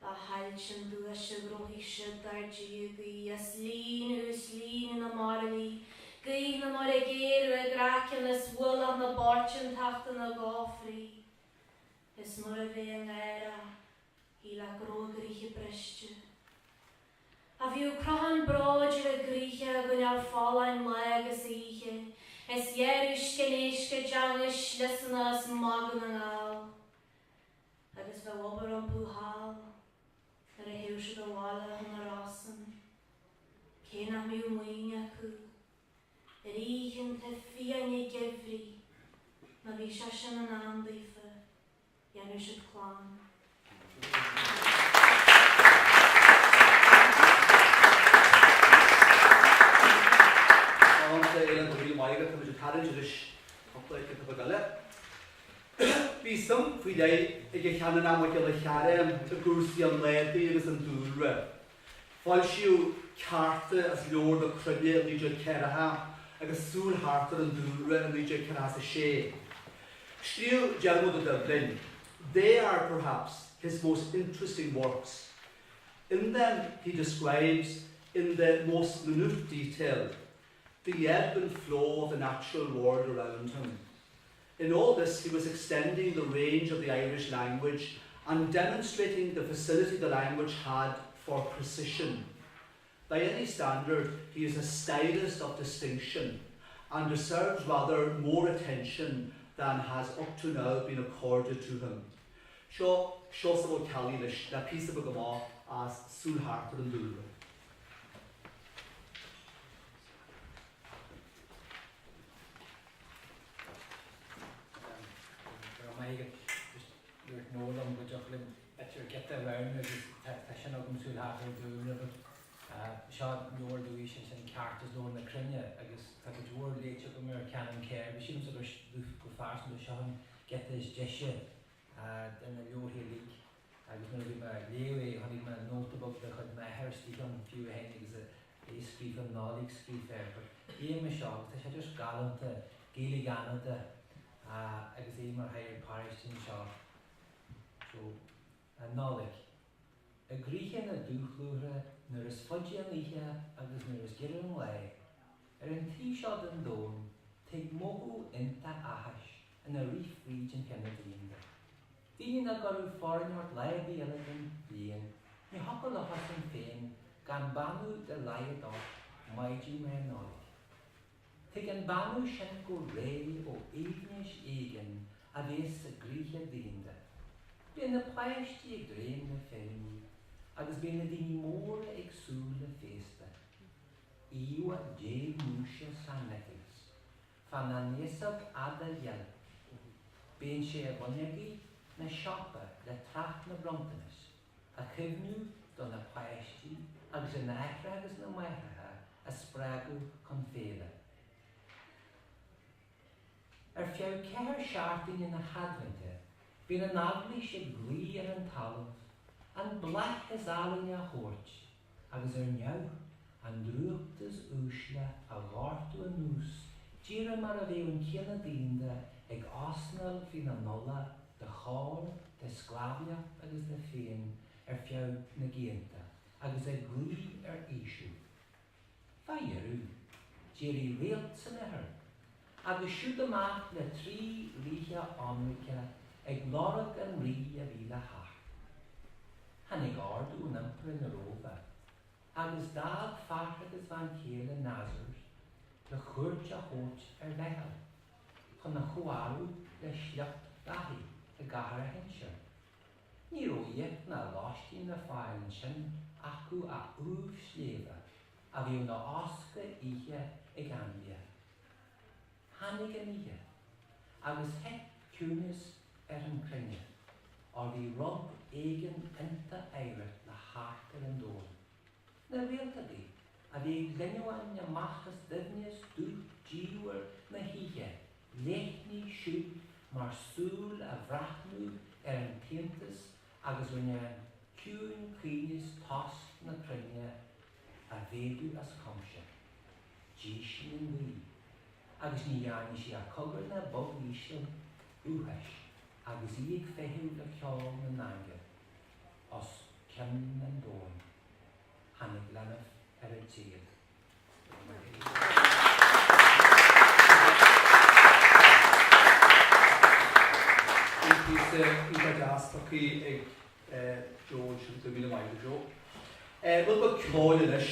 Ba hailtin dúas se grohí siad dar díogaí as líne na marlí, gaí na mar a géir a gracin as bhfuil an na bartin tachta na gáfrí. Is mar a bheith an éire, hí le grógaríche briste. A bhíú crahan bráidir a gríche a gneall fálain le agus íche, is dhearúsce néisce deangas lisanna as magan an áil. Agus bheith obair an búthal, ar a hiúse do bhála an a rásan. Cénach miú muoine acu, ar íchan te fianne gifrí, na bhí se sin an andaifa, dheanú siad chlán. Bísam fwy dau ag eich hanner am ag eich charem y gwrsi am ledi agus an dŵrwe. Fáil siw carta as lord o crydu yn lídio'r ceraha agus sŵl hartar an dŵrwe yn lídio'r ceraha sa sé. Scríobh Diarmuid o Dublin. They are perhaps his most interesting works. In them he describes in the most minute detail the ebb and flow of the natural world around him. In all this, he was extending the range of the Irish language and demonstrating the facility the language had for precision. By any standard, he is a stylist of distinction and deserves rather more attention than has up to now been accorded to him. Seo sa bhfuil cealaí leis le píosa go má as súlthártar an dúrtha. Noel am goteach betir get around tá sin agam súlthártar an dúrtha. Seo leor Oíche sin ceartas leor na crinne agus tá go dúir léite go mar ceann céir. Bhí sin go fearsan do seán get is deise in the leorthaí líg. Agus nuair bhí mar léomh tháinig mar nótabog de chud mar theirstíigh an fiú a héin agus é scríobh an nálaigh scríobh ar. Éim me seo, tá sé just galanta, géala gananta agus é mar thair páris sin seo. So, nálaigh. A gríche na dúchlúra nuair is fudge an líche agus nuair is geir an le. An tí seo den dóm, teag mógú inta ahais in a ríf ríd an cenne dlínda. Dine na gorú fáinart leibí elegant blian, ni hopper le hasan féin gan banú de leiad á maidí mar nálaigh. Teag an banú sin go réi ó éigneis éigen a bhés a gríche dlínda. Bhí na pleistí ag dréim na féinní, agus bhí na daoine móra ag súil le fésta. Íwa dé múise San Nicholas, fan na nesab ada dheal. Bhíonn sé a bhainneagaí na siopa le tracht na Bealtaine, a chuimhnú don na pleistí agus an éithre agus na maithrethe a sprágu chun Féile. Ar fiú ceithre seaartaí na hadhainte, bhí na naglaí sé glí ar an talamh, an blach is álainn a chóirt, agus ar neamh an drúachtas úsle a ghártú a nús, díra mar a bhéh an chéanna dínda ag osnal hí na nolla, de chár, de scríobh agus de féin ar fiú na géanta, agus ag glí ar ísú. Ba dhearú, díri réalt san ihir, agus siúd amach le 3 ríthe Amuigh ag lorach an rí a bhí le hart. Hannig ardú an ampra na rófa, agus dáb fach agus van chéile názars, le chuirt a hót ar lehel, chun na chuáú le sleacht dahi a gahar a hense. Ní roiíocht na láistí na fáin sin acu a úh sléfa, a bhíú na osca ihe ag Anbia. Hannig an ihe, agus het cúnas ar an crinne, or bhí rob éigen inta éireacht le hátar an dóin. Na réaltaí, a bhí glinneáin na machchas d-aoibhneas dúch díúir na híthe, léithní siúd mar súil a bhreathnú an taontas agus rinne ciúin cínis tost na crinne a bhéadú as comse. Dí sin an bhí, agus ní dhearni si a cogur na bog ísio úthais, agus íag fehiú le ceol na náge, os ceann an dóin, hanig lenah ar a tíad. George to be the mind show. We'll call in this.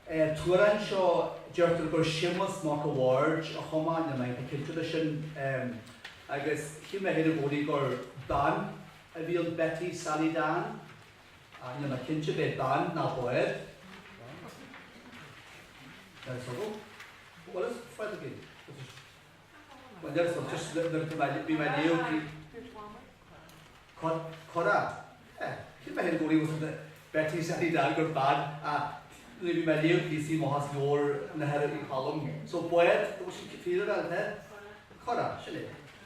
Tuaran show Jerry go shimmas mark awards a homa in my tradition. I guess he may have a body or Dan. I will Betty Sally Dan. And my kinship is Dan now boy. That's all. What is Friday again? Well, there's just be my new. Cora, keep my head going with the Betty Sally Dan got bad. Maybe my new PC Mohas Lore and the head of the column. So, poet, was she feel that there? Cora, shall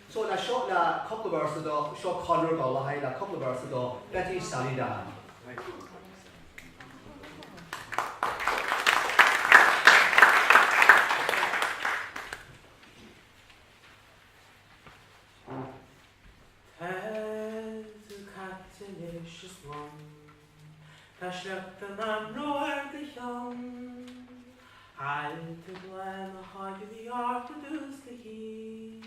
so, I shot a couple of verses ago, shot Connor Dollar, a couple of verses ago, Betty Sally Dan. Slökten an roar de hjong Halte glen og hage vi arte duste hi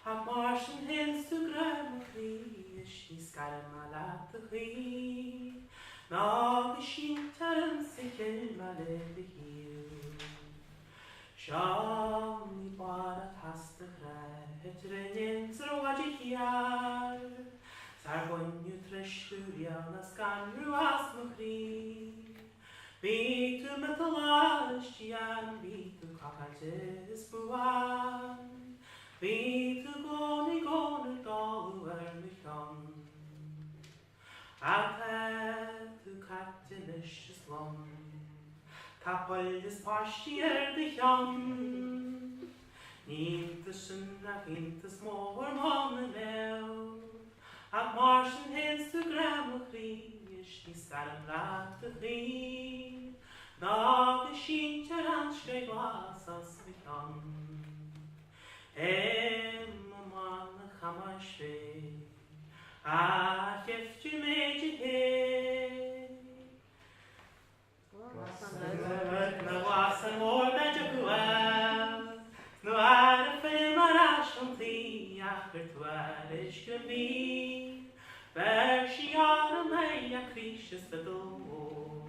Ak marsen hens du grøn og krish I skarma late hi Nage skinteren sikker ma leve hiu Sjam I bara taste Hetren jens roar hiar Sargonju treshturia skanru asmuchri Bitu metalastian bitu kakatis buan Bitu goni dalu ermichon Apetu katinish slum Kapoldis pastier dichon Nintusen akintus more monel At marsen hens du gram og krish I skarm late fri Nage skinter anskreg vasas vi kan man chamar svei A kjeftu meji hei Na vasan mor meja kuel Nu a filmar asjon ti Acher tu ish gemi Ver she are mei a Christus the door.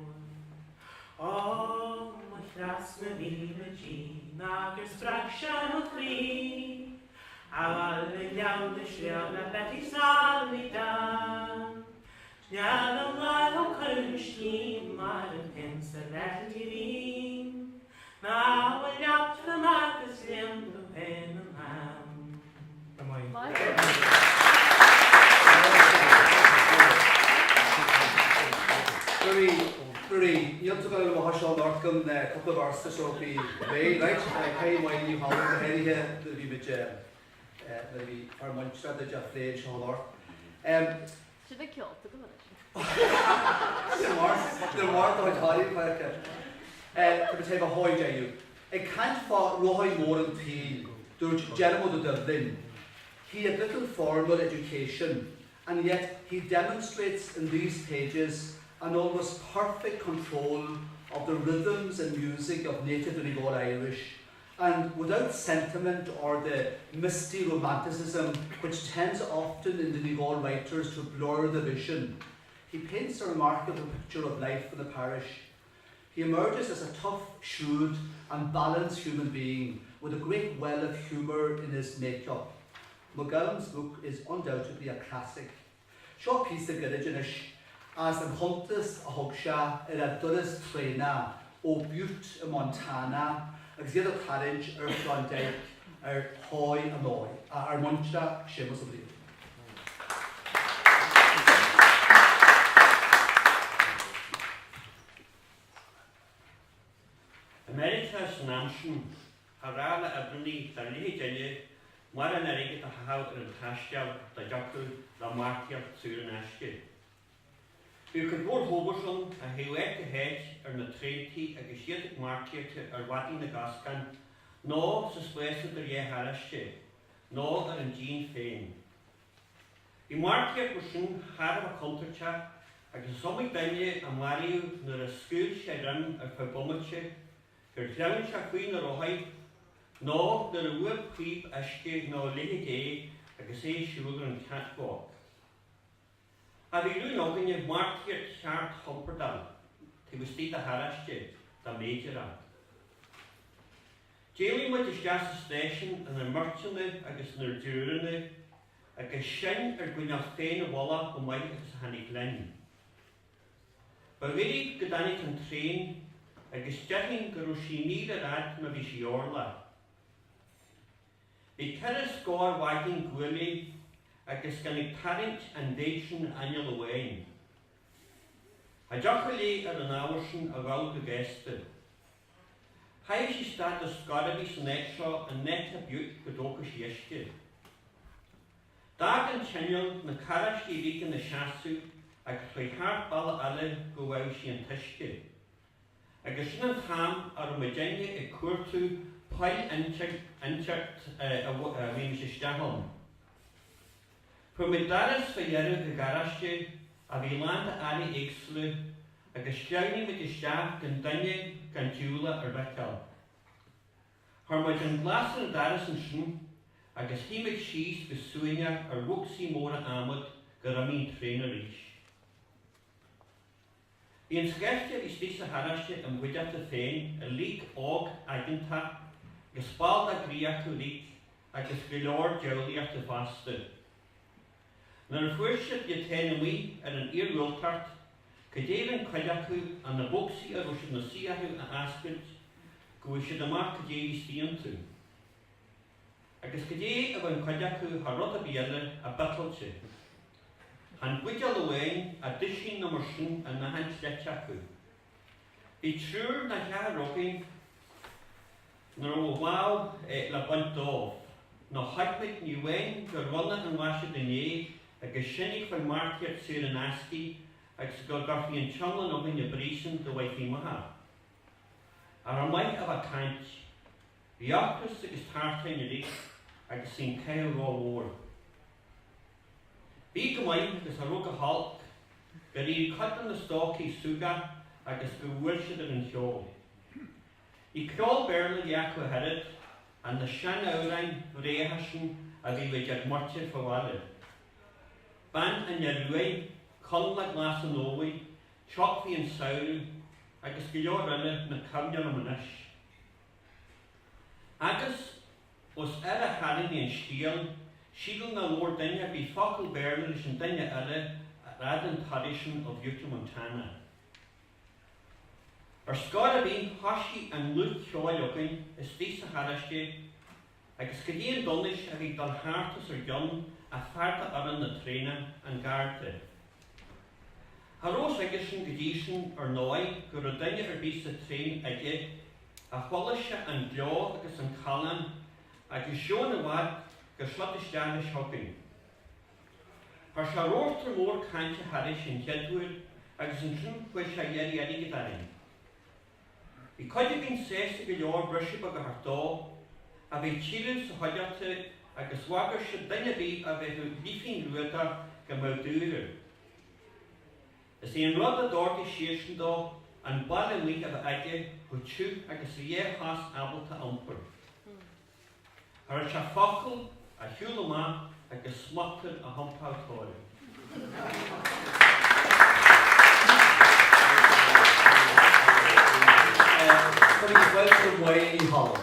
Oh, my class me vive Gina, ger strakshan og fri. Av alle jaude sjøvna Betty Sally Dan. Snjælen var og kunstni, mar en pensel lett I vin. Now a yacht the marcus limb of pen and hand. Very, you have to go to Seán Ó Gallchóir a couple of hours to show be way, right? Hey, why you have the heady here, the wee bit, the our munch that the Jeff Lane Seán Ó. Should I kill the good? The more the hard like to take a hoy to you. It can't for Roy more than tea, to General de Dublin. He had little formal education, and yet he demonstrates in these pages an almost perfect control of the rhythms and music of native Donegal Irish, and without sentiment or the misty romanticism which tends often in Donegal writers to blur the vision. He paints a remarkable picture of life in the parish. He emerges as a tough, shrewd and balanced human being with a great well of humour in his makeup. McGowan's book is undoubtedly a classic. Short piece of Gilliginish as an huntas a hogsha a duras traina o Butte in Montana, agus yet a carriage Clondike hoy annoy, muncha shemus of America's nation, Harala Abney, Tarihi, mar an aige a hawd ar an taisteal da jacu la marciacht súr an eisce. Bu could bór hóbarson a hiweg a heid ar na tréntí agus siad marciachte ar wadí na gascan nó sa spléisa ar é haraiste, nó ar an dín féin. I marciacht go sin harab a contarcha agus somig daine a mariú nar a sgúil sé ran ar fabomate gur dreann se chuoin na rohaid nó nar a bhuab príomh eisce nó lihigé agus é siúil an catwalk. A bhí rún ógaine marciacht seart chompordal, tí bhí stí a haraiste da méidir an. Déalaí muid is gas a station an merchane agus nar dúranne agus sin ar gwyneach féin a bhla go maiid agus a hanig lenn. Ba bhírig go danig an tréin agus deithing go raibh sí níl a rad na bhí sí orla. Bhí ceithre scór waigin ghuailí agus gannig tarint an déitsin anil amháin. A deachcha ar an áhaisin a bhil go gceiste. Haid sí stad a scarabí san éagseo an net a bút go dóchas iasce. Dag an teanil na caras í rígan na seaasú agus chuig thart balla eile go bhfuil sí an tuisce. Agus sin an tham ar an Virginia i cuairtú pail inseacht a bhíim sé steáin. Fu mi daras fa dhearú go garaiste a bhí lánta airí éagslu agus steáinní mit isteach gan daine gan dúla ar bheicáil. Thar muid an glas an daras an sin agus híimid síos go suaine ar rugsí móra amad go ramín tréin a ríis. Bhí an sceiste is tí sa haraiste an bhuideachta féin a líc óg aganta go spáil a gríochtú líc agus go leor deolaíocht a fasta. Nar a fuairsead go téanamí ar an iarúiltart go déobh an chuideachú an na bogsaí a ruisiad na siathú a ascailt go bhfuil siad amach go déobh stíantú. Agus go dé a bhain chuideachú a rud a bhéile a batailte. Han buideal amháin a disín na mar sin a nahaint leiteachú. Bhí trúr na cheatha rogainn nar ó bháil le baint dóibh, nó haidmid ní bhain gur runna an bhaise dané agus sinnig chuil marciacht suar an ascí agus go gurthaí an teanlan ó bhain a brísan do bhaith í maithe. Ar an maith a bheith caint, bhí achtas agus tartain a ríis agus sin céil rámhór. Bhí go maiid agus a rug a halc go dtí cuidan na stócaí súga agus go bhfuil siad ar an cheol. I ceol Béarla dheacu a head an na sean árainn réithe sin a bhí bheith ag morte fáile. Ban an nearúin chun le glas an óhaid, teoch bhí an saoú agus go leor eile na camneal am anis. Agus os ar a charin an stíal, sígal na mór daine bhí focail Béarla leis an daine eile a rad an tradition of Utah, Montana. Ar scar a bhí thosaí an lút cheoiliochain is tí sa haraiste agus go dtí an donis a bhí dal háartas ar John a fearta aran na tréine an gárta. Tharrós agus sin go dtí sin ar Noel gur a daine ar bhí sa tréin aige a choilise an bleá agus an chalan agus seán a bhhad go slatisteána shopping. Thar se róirtar mór cainte haris sin cheadúil agus an sin chuil se dhéirí aige darin. Bhí coide bhín sésta go leor brisise go hartá a bhí tílim sa hoideachta agus bhagar se daine bhí a bheith lífin luata go mádúra. Is é an rud a dártaí siirsin dó an ball a mí a bheith aige go tú agus dhé has abalta ampur. Thar se focail a thiúla agus smachtar a hampátóir. Please welcome Wayne Hall.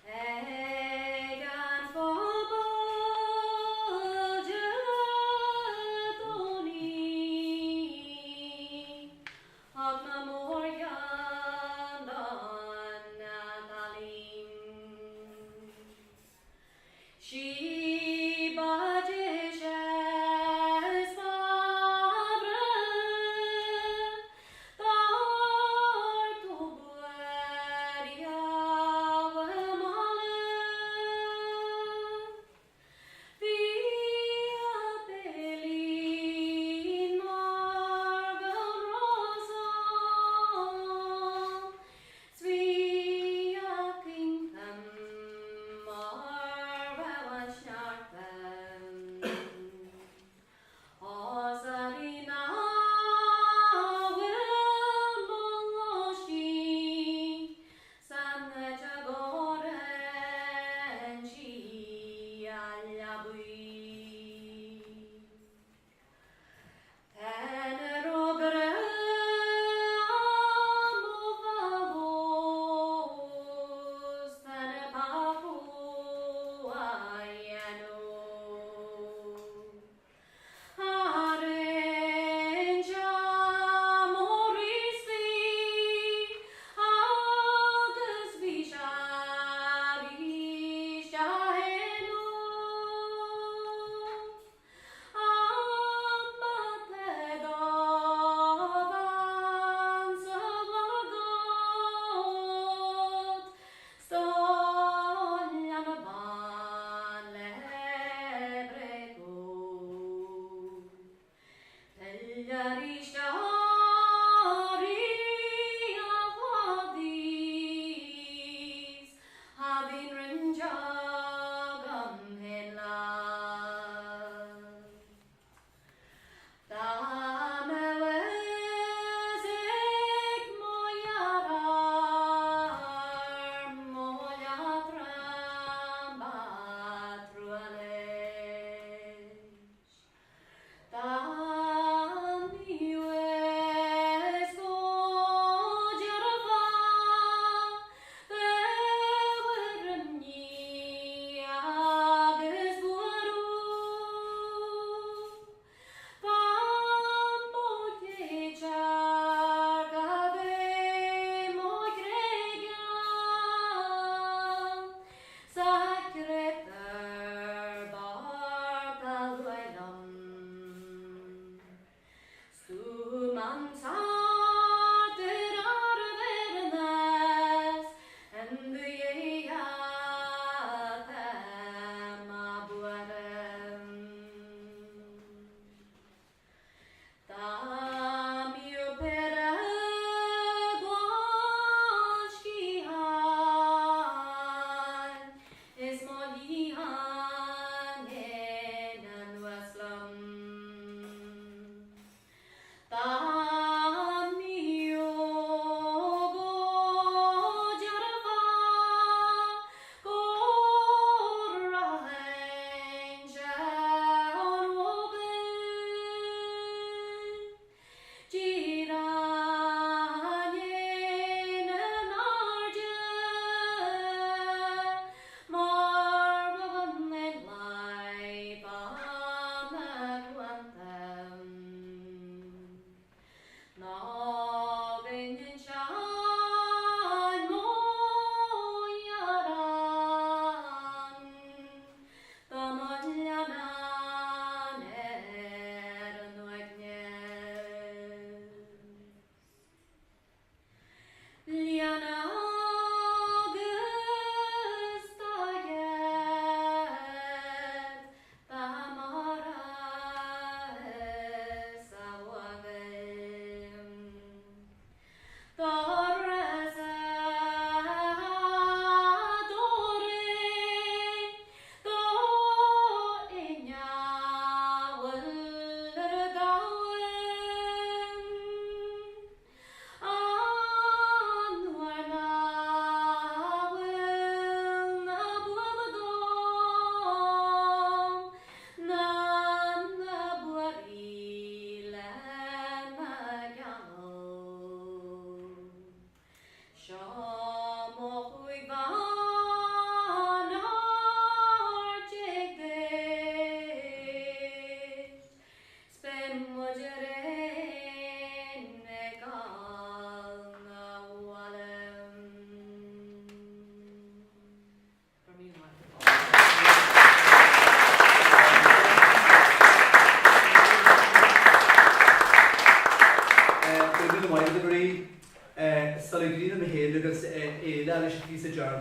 Hey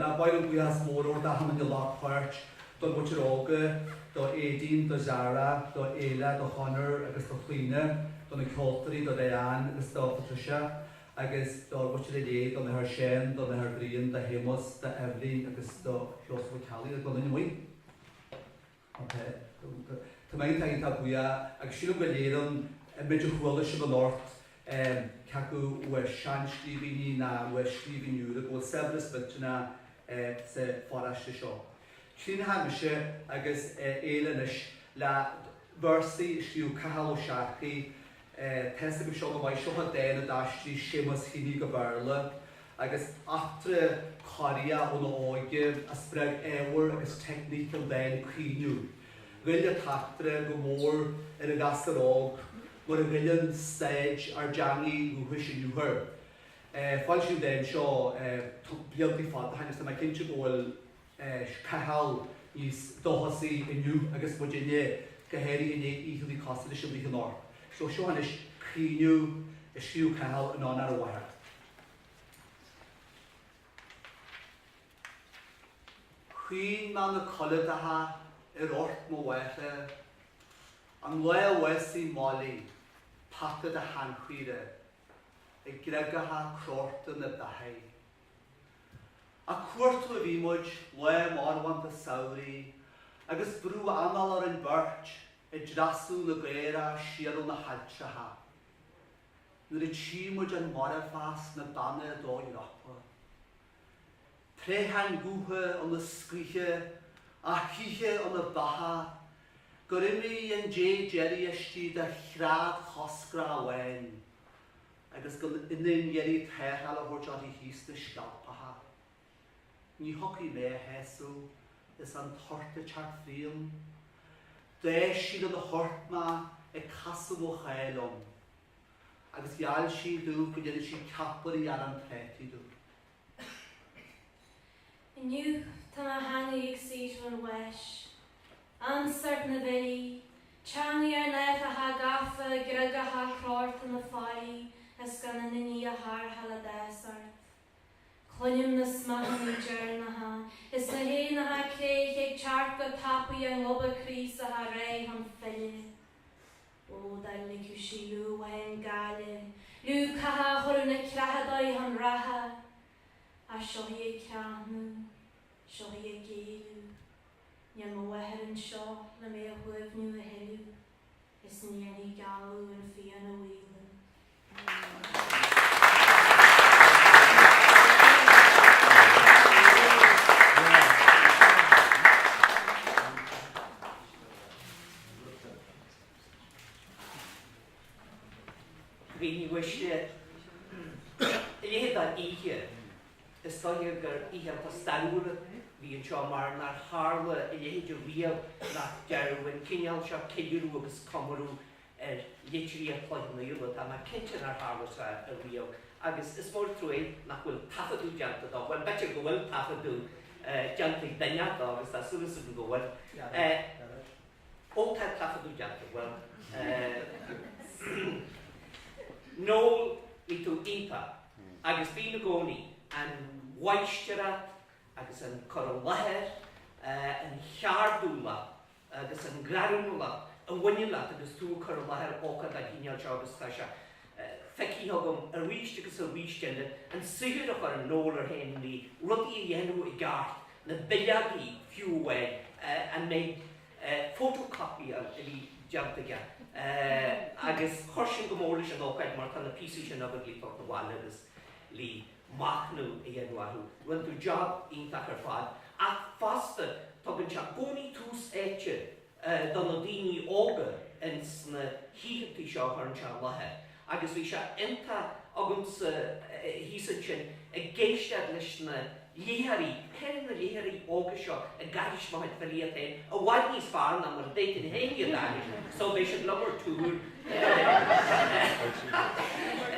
na bail yn gwyas môr o'r daham yn y Loch Church, do bwyr olga, do Edin, do Zara, do Eile, do Honor, agos do Líne, do na Coltri, do Diane, agos do Patricia, agos do bwyr Eile, do na Seán, do na Brian, do Hemos, do Evelyn, agos do Chloich Cheann Fhaola, do na Noel. Mae'n ta'n ta bwya, ac sy'n nhw'n gwneud yn mynd i'w chwilio sy'n nort, cacw wer sian sgrifin ni na wer sgrifin niwr, ac oedd sefrys bydd yna se ffordd sio. Cyn ham eisiau agos eil yn ys, la versi sgrif cahal o siarchi, testa gyda siog o bai siog o den y dasri siemos hynny gyfarla, agos atre coria o'n oegr, ysbreg ewyr agos technic yn den cynw. Gwyliau tatre gymor yn y gasar og, mor y gwyliau'n stage ar jangi gwhwys yn yw'r. Ffael sy'n den sio, bliog di ffad, hanes yma cynt i gwyl cahal is dohosi yn yw, agos bod yna gyheri yn ei i'w di cosod eisiau blich yn or. So sio hanes cynw, ysgrifw cahal yn on ar y wair. Chwyn ma'n y colyd aha, ort mo weithe, an le wesi moli, pata da hanchwire, grega ha crort yn y dahi. A cwrt o fi mwyd, le morwan da sawri, agos brw amal ar yn birch, drasw na gera, siarw na hadra ha. Nwyd y chi mwyd yn morafas na dana do i ropa. Prehan gwhe o'n y sgriche, a hiche o'n y baha, Coirme yn Jerry ysdi da chrad chosgra wen, agos gynnyn ieri terhal o hwrjad I hys na sgalpaha. Ni hoci me hesw, ys an torta chart thriall, sydd yn y hort ma e casw o chaelom, agos ial si dw gyda'n si capwr I ar an treti dw. New Tama Hanny exceed one wish. Uncertain ability, Changi ar nef a ha gaffa, Grega ha crort yn y ffari, Ysgan yn ni a har hala desert. Clwnym na smahan I jern na ha, Is na hyn na ha creich ag charpa tapu ang oba cris a ha rei han Féile. O, da'n lic yw si lw wain gale, Lw caha hwrn y crahadau han raha, A siohi e cranw, siohi e geilw, Niam o weher yn sio, na me a hwyf nhw y helw, Is ni yn I galw yn ffian o wylw. Fi'n I wisio, I hyd o'n Oíche, Ysgolion gyr I am postawr fi yn sio mar na'r harla I hyd o fiel na derwyn cynial sio ceiliúradh agus comarw Litríochta Noel a mae cynt yn ar harla sa y fiel. Agus ysmwr trwy na chwyl taffadw janta do, wel betcha gwyl taffadw janta I dyniad do, agus da sŵrys yn gwyl. O ta taffadw janta, wel, Noel I tu inta, agus fi'n y goni, an waistera, agus an corolaher, an llaardwla, agus an gradwla, an wynila, agus tu corolaher oca da hinial sio agus ta sio. Feci hogum a rhys agus a rhys gender, an sihir o'ch ar Noel ar hen ni, rwdi I enw I gart, na bilyagi fiw wen, an made photocopy of the janta agus chorsin gomorlis an ocaid mar tan na písi sin agad lí tocht na bhaile agus lí machnú I dhéanúarú. Rwan tú job ítach ar fad. Ach fasta tugann se gcónaí tús éite don na daoine óga in sna híchantí seo ar an se lathe. Agus bhí se inta agam sa hísan sin a géistead leis na líharí, perin na líharí óga seo a gairis maith feliatain a bhaid níos fearr na mar déit in héine dair, so bhí se lumar túr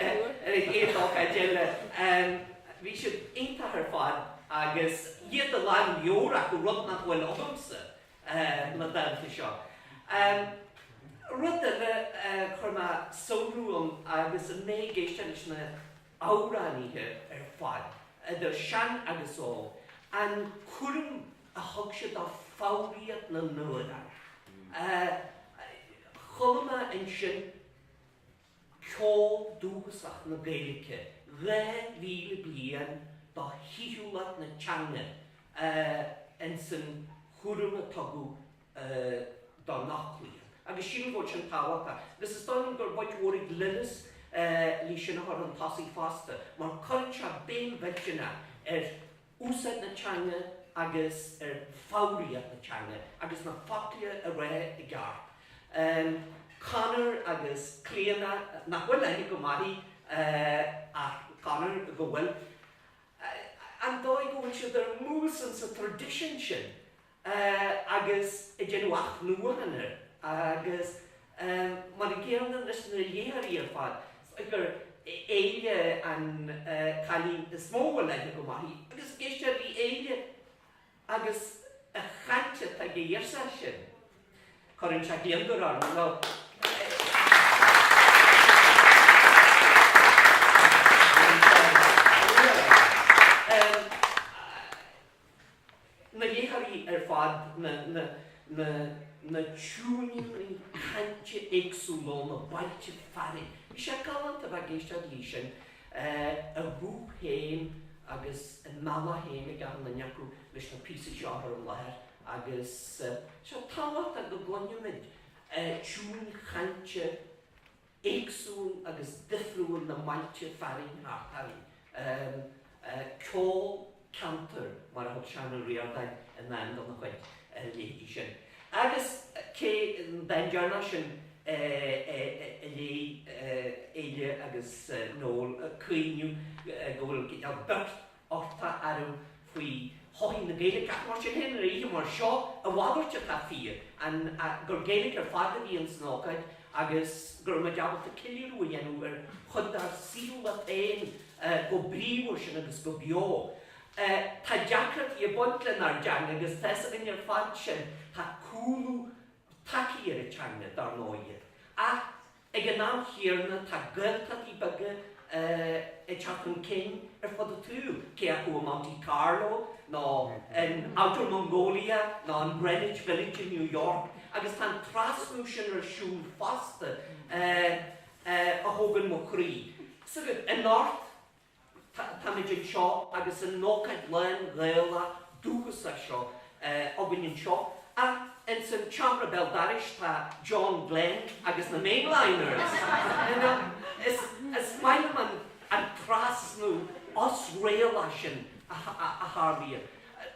ar a héadócha déile. Bhí se inta ar fad agus iad a láim leorach go rud nach bhfuil agamsa na dailta seo. Rud a chuma sonrúam agus a mé géistead leis na áraníthe ar fad. Der Seán agus ó an cuirim a thug siad á fáíocht na nuaire. Chulama an sin ceol dúchasach na Gaeilge, mhíle bliain dá hiúlacht na teanga an san chuirim a tugu dá nachlaíoch. Agus sin bhfuil sin táhacha. Gus is stáilm gur bhaid mhórig linus lí sin ar an tasaí fasta, mar chuirt se béim bheitena úsad na teanga agus fáíocht na teanga, agus na faclia a ré I gceart. Conor agus cléana nach bhfuil leine go maithí a Conor go bhfuil. An dóigh go bhfuil siad ar mús an sa tradition sin agus I dhéanú ach nuachanar agus mar I ggéanna leis na léirí ar fad gur éile an chailín is mó bhfuil leine go maithí. Agus géistear I éile agus a chaite a géirsa sin. Coirme se géanúir ar nó. Na léirí ar fad na túúning chainte éagsúló na bailte fearrin. Bhí sé galant a bheith géistead lí sin a bhúb héin agus an mala héin a gan na neacú leis na písa seáthar an leir agus se táhacht a go glanimid túúning chainte éagsúil agus difriúil na bailte fearrin hátarí. Ceol cantar mar a thug Seán Ó Gallchóir in na chuid léí sin. Agus cé ben dearna sin lé éile agus Noel cuiniú go bhfuil a bit orta arú faoi thoí na Gaeilge mar sin hen réige mar seo a bhhabhairt a fií an gur Gaeilge ar fad a bhí an snácaid agus gur me deabhalt a ceiliúradh dhéanú ar chud ar síúlacht éin go bríomhar sin agus go beo. Tá deacrat I Bealtaine ar deanga agus teas in ar fad sin tá cúlú tací ar a teanga dar nóiad. Ach ag an ná chéarna tá gCloich I bege I teachtain cin ar fad a tú, cé a go Monte Carlo, ná in Outer Mongolia, ná in Greenwich Village in New York, agus tá trasnú sin ar siúl fasta a thugann mo chrí. So in North tá mid an seo agus an nócaid lein ghaeilge dúchasa seo agan an seo. A in san Chambre Beldaris tá John Glenn agus na mainliners. Is maithim an trasnú os réala sin a tharbíonn.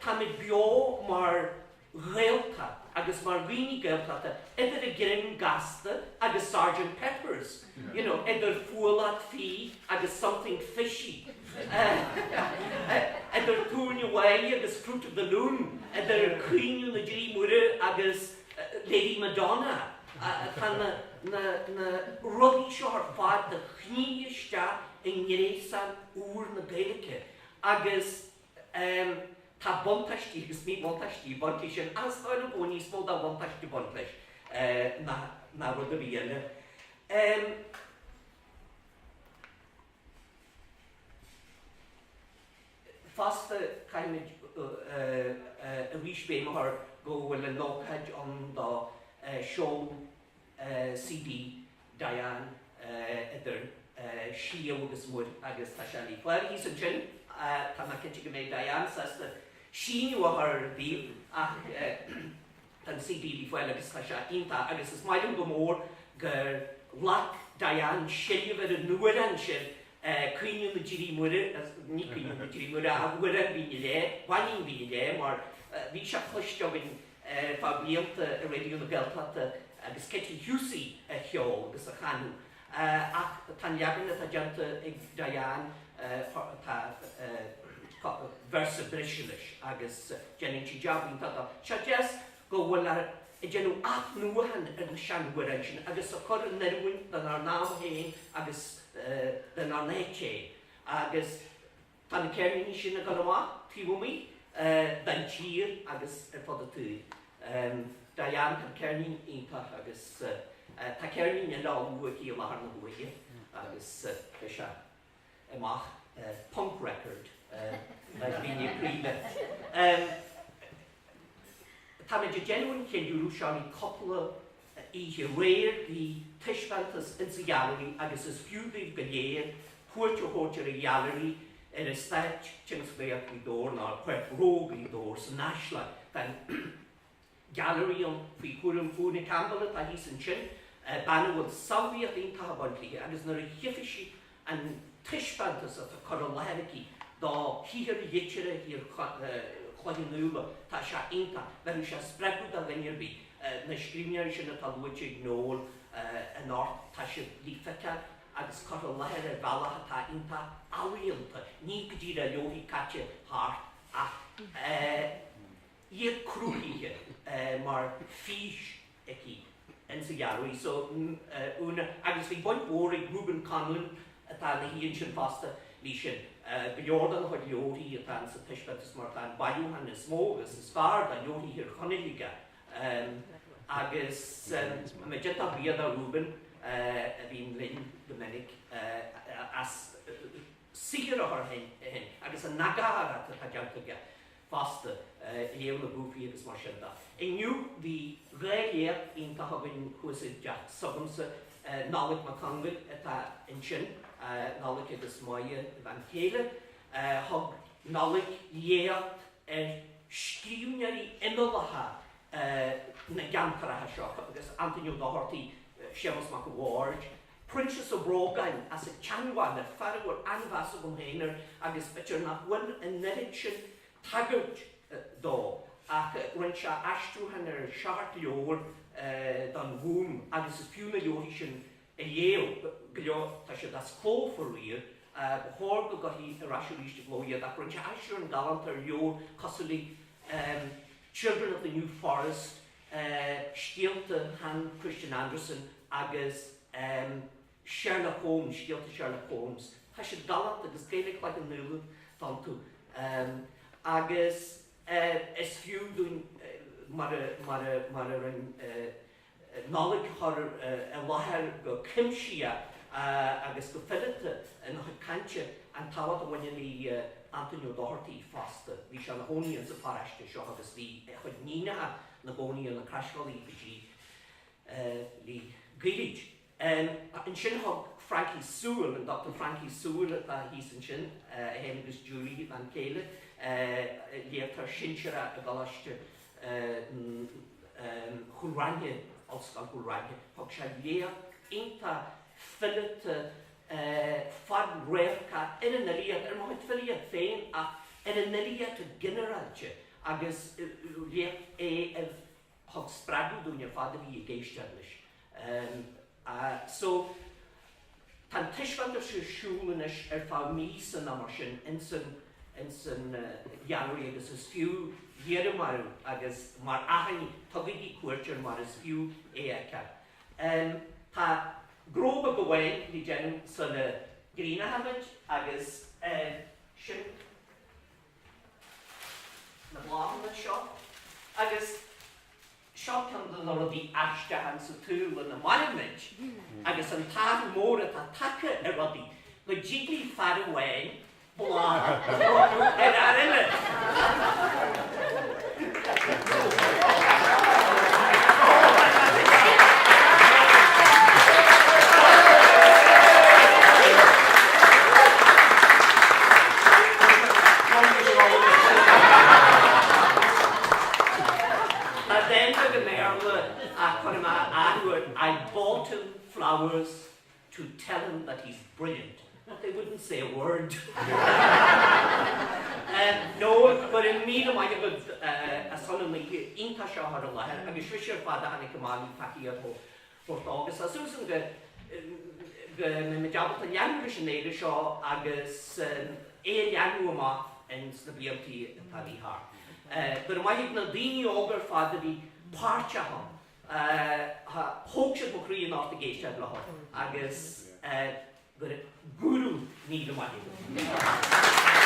Tá mid beo mar ghaeilge agus mar bhíní ghaeilgeachta idir a grim gasta agus Sgt. Peppers. You know, idir fuailad fí agus something fishy. Idir túrne bhaile agus Fruit of the Loom, idir cuiniú na dhríomhúra agus Lady Madonna. Tá na rudí seo ar fad de chníiste in ngréasa úr na Gaeilge. Agus tá bontaistí agus mí bontaistí bontaí sin as táil go níos mó dá bontaistí bontais na rud a bhíanana. Fasta caiimid a bhís béimthar go bhfuil an nócaid an dá show CD Diane idir sío agus mud agus tá sé lí. Fuair hí san sin tá na cinnte go méid Diane sasta síniú ar bhíl ach an CD lí fuair agus tá sé ionta agus is maidin go mór gur lach Diane síniu ar an nuair an sin cuiniú na dhríomhúra ní cuiniú na dhríomhúra a bhuaire bhíine le, bhainnín bhíine le, mar bhí se chluisteoin fá blianta a réidiú na Bealtaine agus ceitil hiúsaí a cheol agus a chanú. Ach tá leaganna tá deanta ag Diane tá versa briselis agus déanann si deabhainn tá. Se deas go bhfuil I déanú ach nuachain ar na seanhuaire sin agus a chur an neireúin den ar nám héin agus den ar néché. Agus tá na ceirníní sin a go amach tíomí den tír agus ar fad a tú. Diane tá ceirnín ionintach agus tá ceirnín a lá buaí a mar na buaige agus se amach punk record like being a Féile. Tá méid genuine céiliúradh seán í coppla Oíche réir í t-aoibhneas in sa gallery agus is fiúdaigh go léir chuirtear a gallery a stáit tins bhéach í dór ná chuir róg í dór sa náisla den gallery an fhí chuireann fúna Campbell a hí san sin banna bhfuil salvíocht iontaithe bailtí agus nuair a dhifiisi an t-aoibhneas a chur a leithiricí dá híhir dhéiteire hír chluigeanúla tá se ionta bheith se spreagú a bhainir bhí na scríobhneir sin atá luite Noel an áit tá se liteartha agus chur a leithir bhealach atá ionta áíonta ní go dtí a leothí caite thart ach iad crúthaithe mar fís aici in sa gallery so agus bhí buint mhór Reuben Conlon atá na híonn sin fasta lí sin Bealtaine chuid leothí atá sa t-aoibhneas mar atá bailúhan is mó agus is fearr a leothí ar chonailige agus me jet a bíad a Reuben a bhín linn Dominic as sigur a hen agus a nagára a deantaige fasta léamh na búfií agus mar sin da. Inniu bhí réir ionta hagann chuasaid deach sagamsa nálaigh macangad atá in sin nálaigh agus maithe bhain céile thug nálaigh léacht scríobhneoirí imealaithe na gceantarathe seo agus Antonio Doherty Seamus mac Ward Princess of Brogan as a Chanwan a farwer anvas of héinar agus bitir nach bhain in neirid sin tagart dó ach rhain se astrúhan ar seart leor don bhúm agus is fiúna leorí sin a dhéal go leo tá sé das cló for riad thór go gotí a raisiúiste glóiad ach rhain se astrú an galant ar leor cosalaí Children of the New Forest stíalta Han Christian Andersen agus Sherlock Holmes, stíalta Sherlock Holmes. Tá sé galant agus gaeilge le an nua tantu. Agus is fiú dún mar an nálaigh chur a láthair go cimsia agus go fillite in chuid cainte an táhaid a bhaine í Antonio Doherty fasta. Bhí se na hónaí an sa faraiste seo agus bhí chuid níneathe na gcónaí an na craisgáilí go dtí lí gCloich. In sin thug Frankie Sewell and Dr. Frankie Sewell a hí san sin a hen agus Julie van céile léartar sinseire a galaiste chulrainne Óstán chulrainne thug sé léart ionta fillite fad réalcha in an nariad mar chuid féin ach in an nariad a generalte agus léart thug spreagú dúine fad a bhí a géistear leis. So tan t-aoibhneas siúlanis ar fá míos an amar sin in san gallery agus is fiú dhéidir mar agus mar achan tugaí cuairtear mar is fiú éacha. Tá gróba go bhhain bhí déanam san gríine hamid agus sin na bláhanna seo agus seo ceann le bhí aiste an sa túil na maimid agus an tábh móra tá tacha a rudaí go ddíglí far bhhain bláhan ar aile. I bought him flowers to tell him that he's brilliant, but they wouldn't say a word. No, but in me, I have a son of me, Inta Shahar Allah, and a Swisher father and a command Paki at home for August. As soon as the Majabatan Yanguishan Shaw, Agus, Yanguama, and the BMT at Thar. But my Nadini Ogre father, the Parchaham. Hógse go chríon áta géistead le agus guru níl maithí.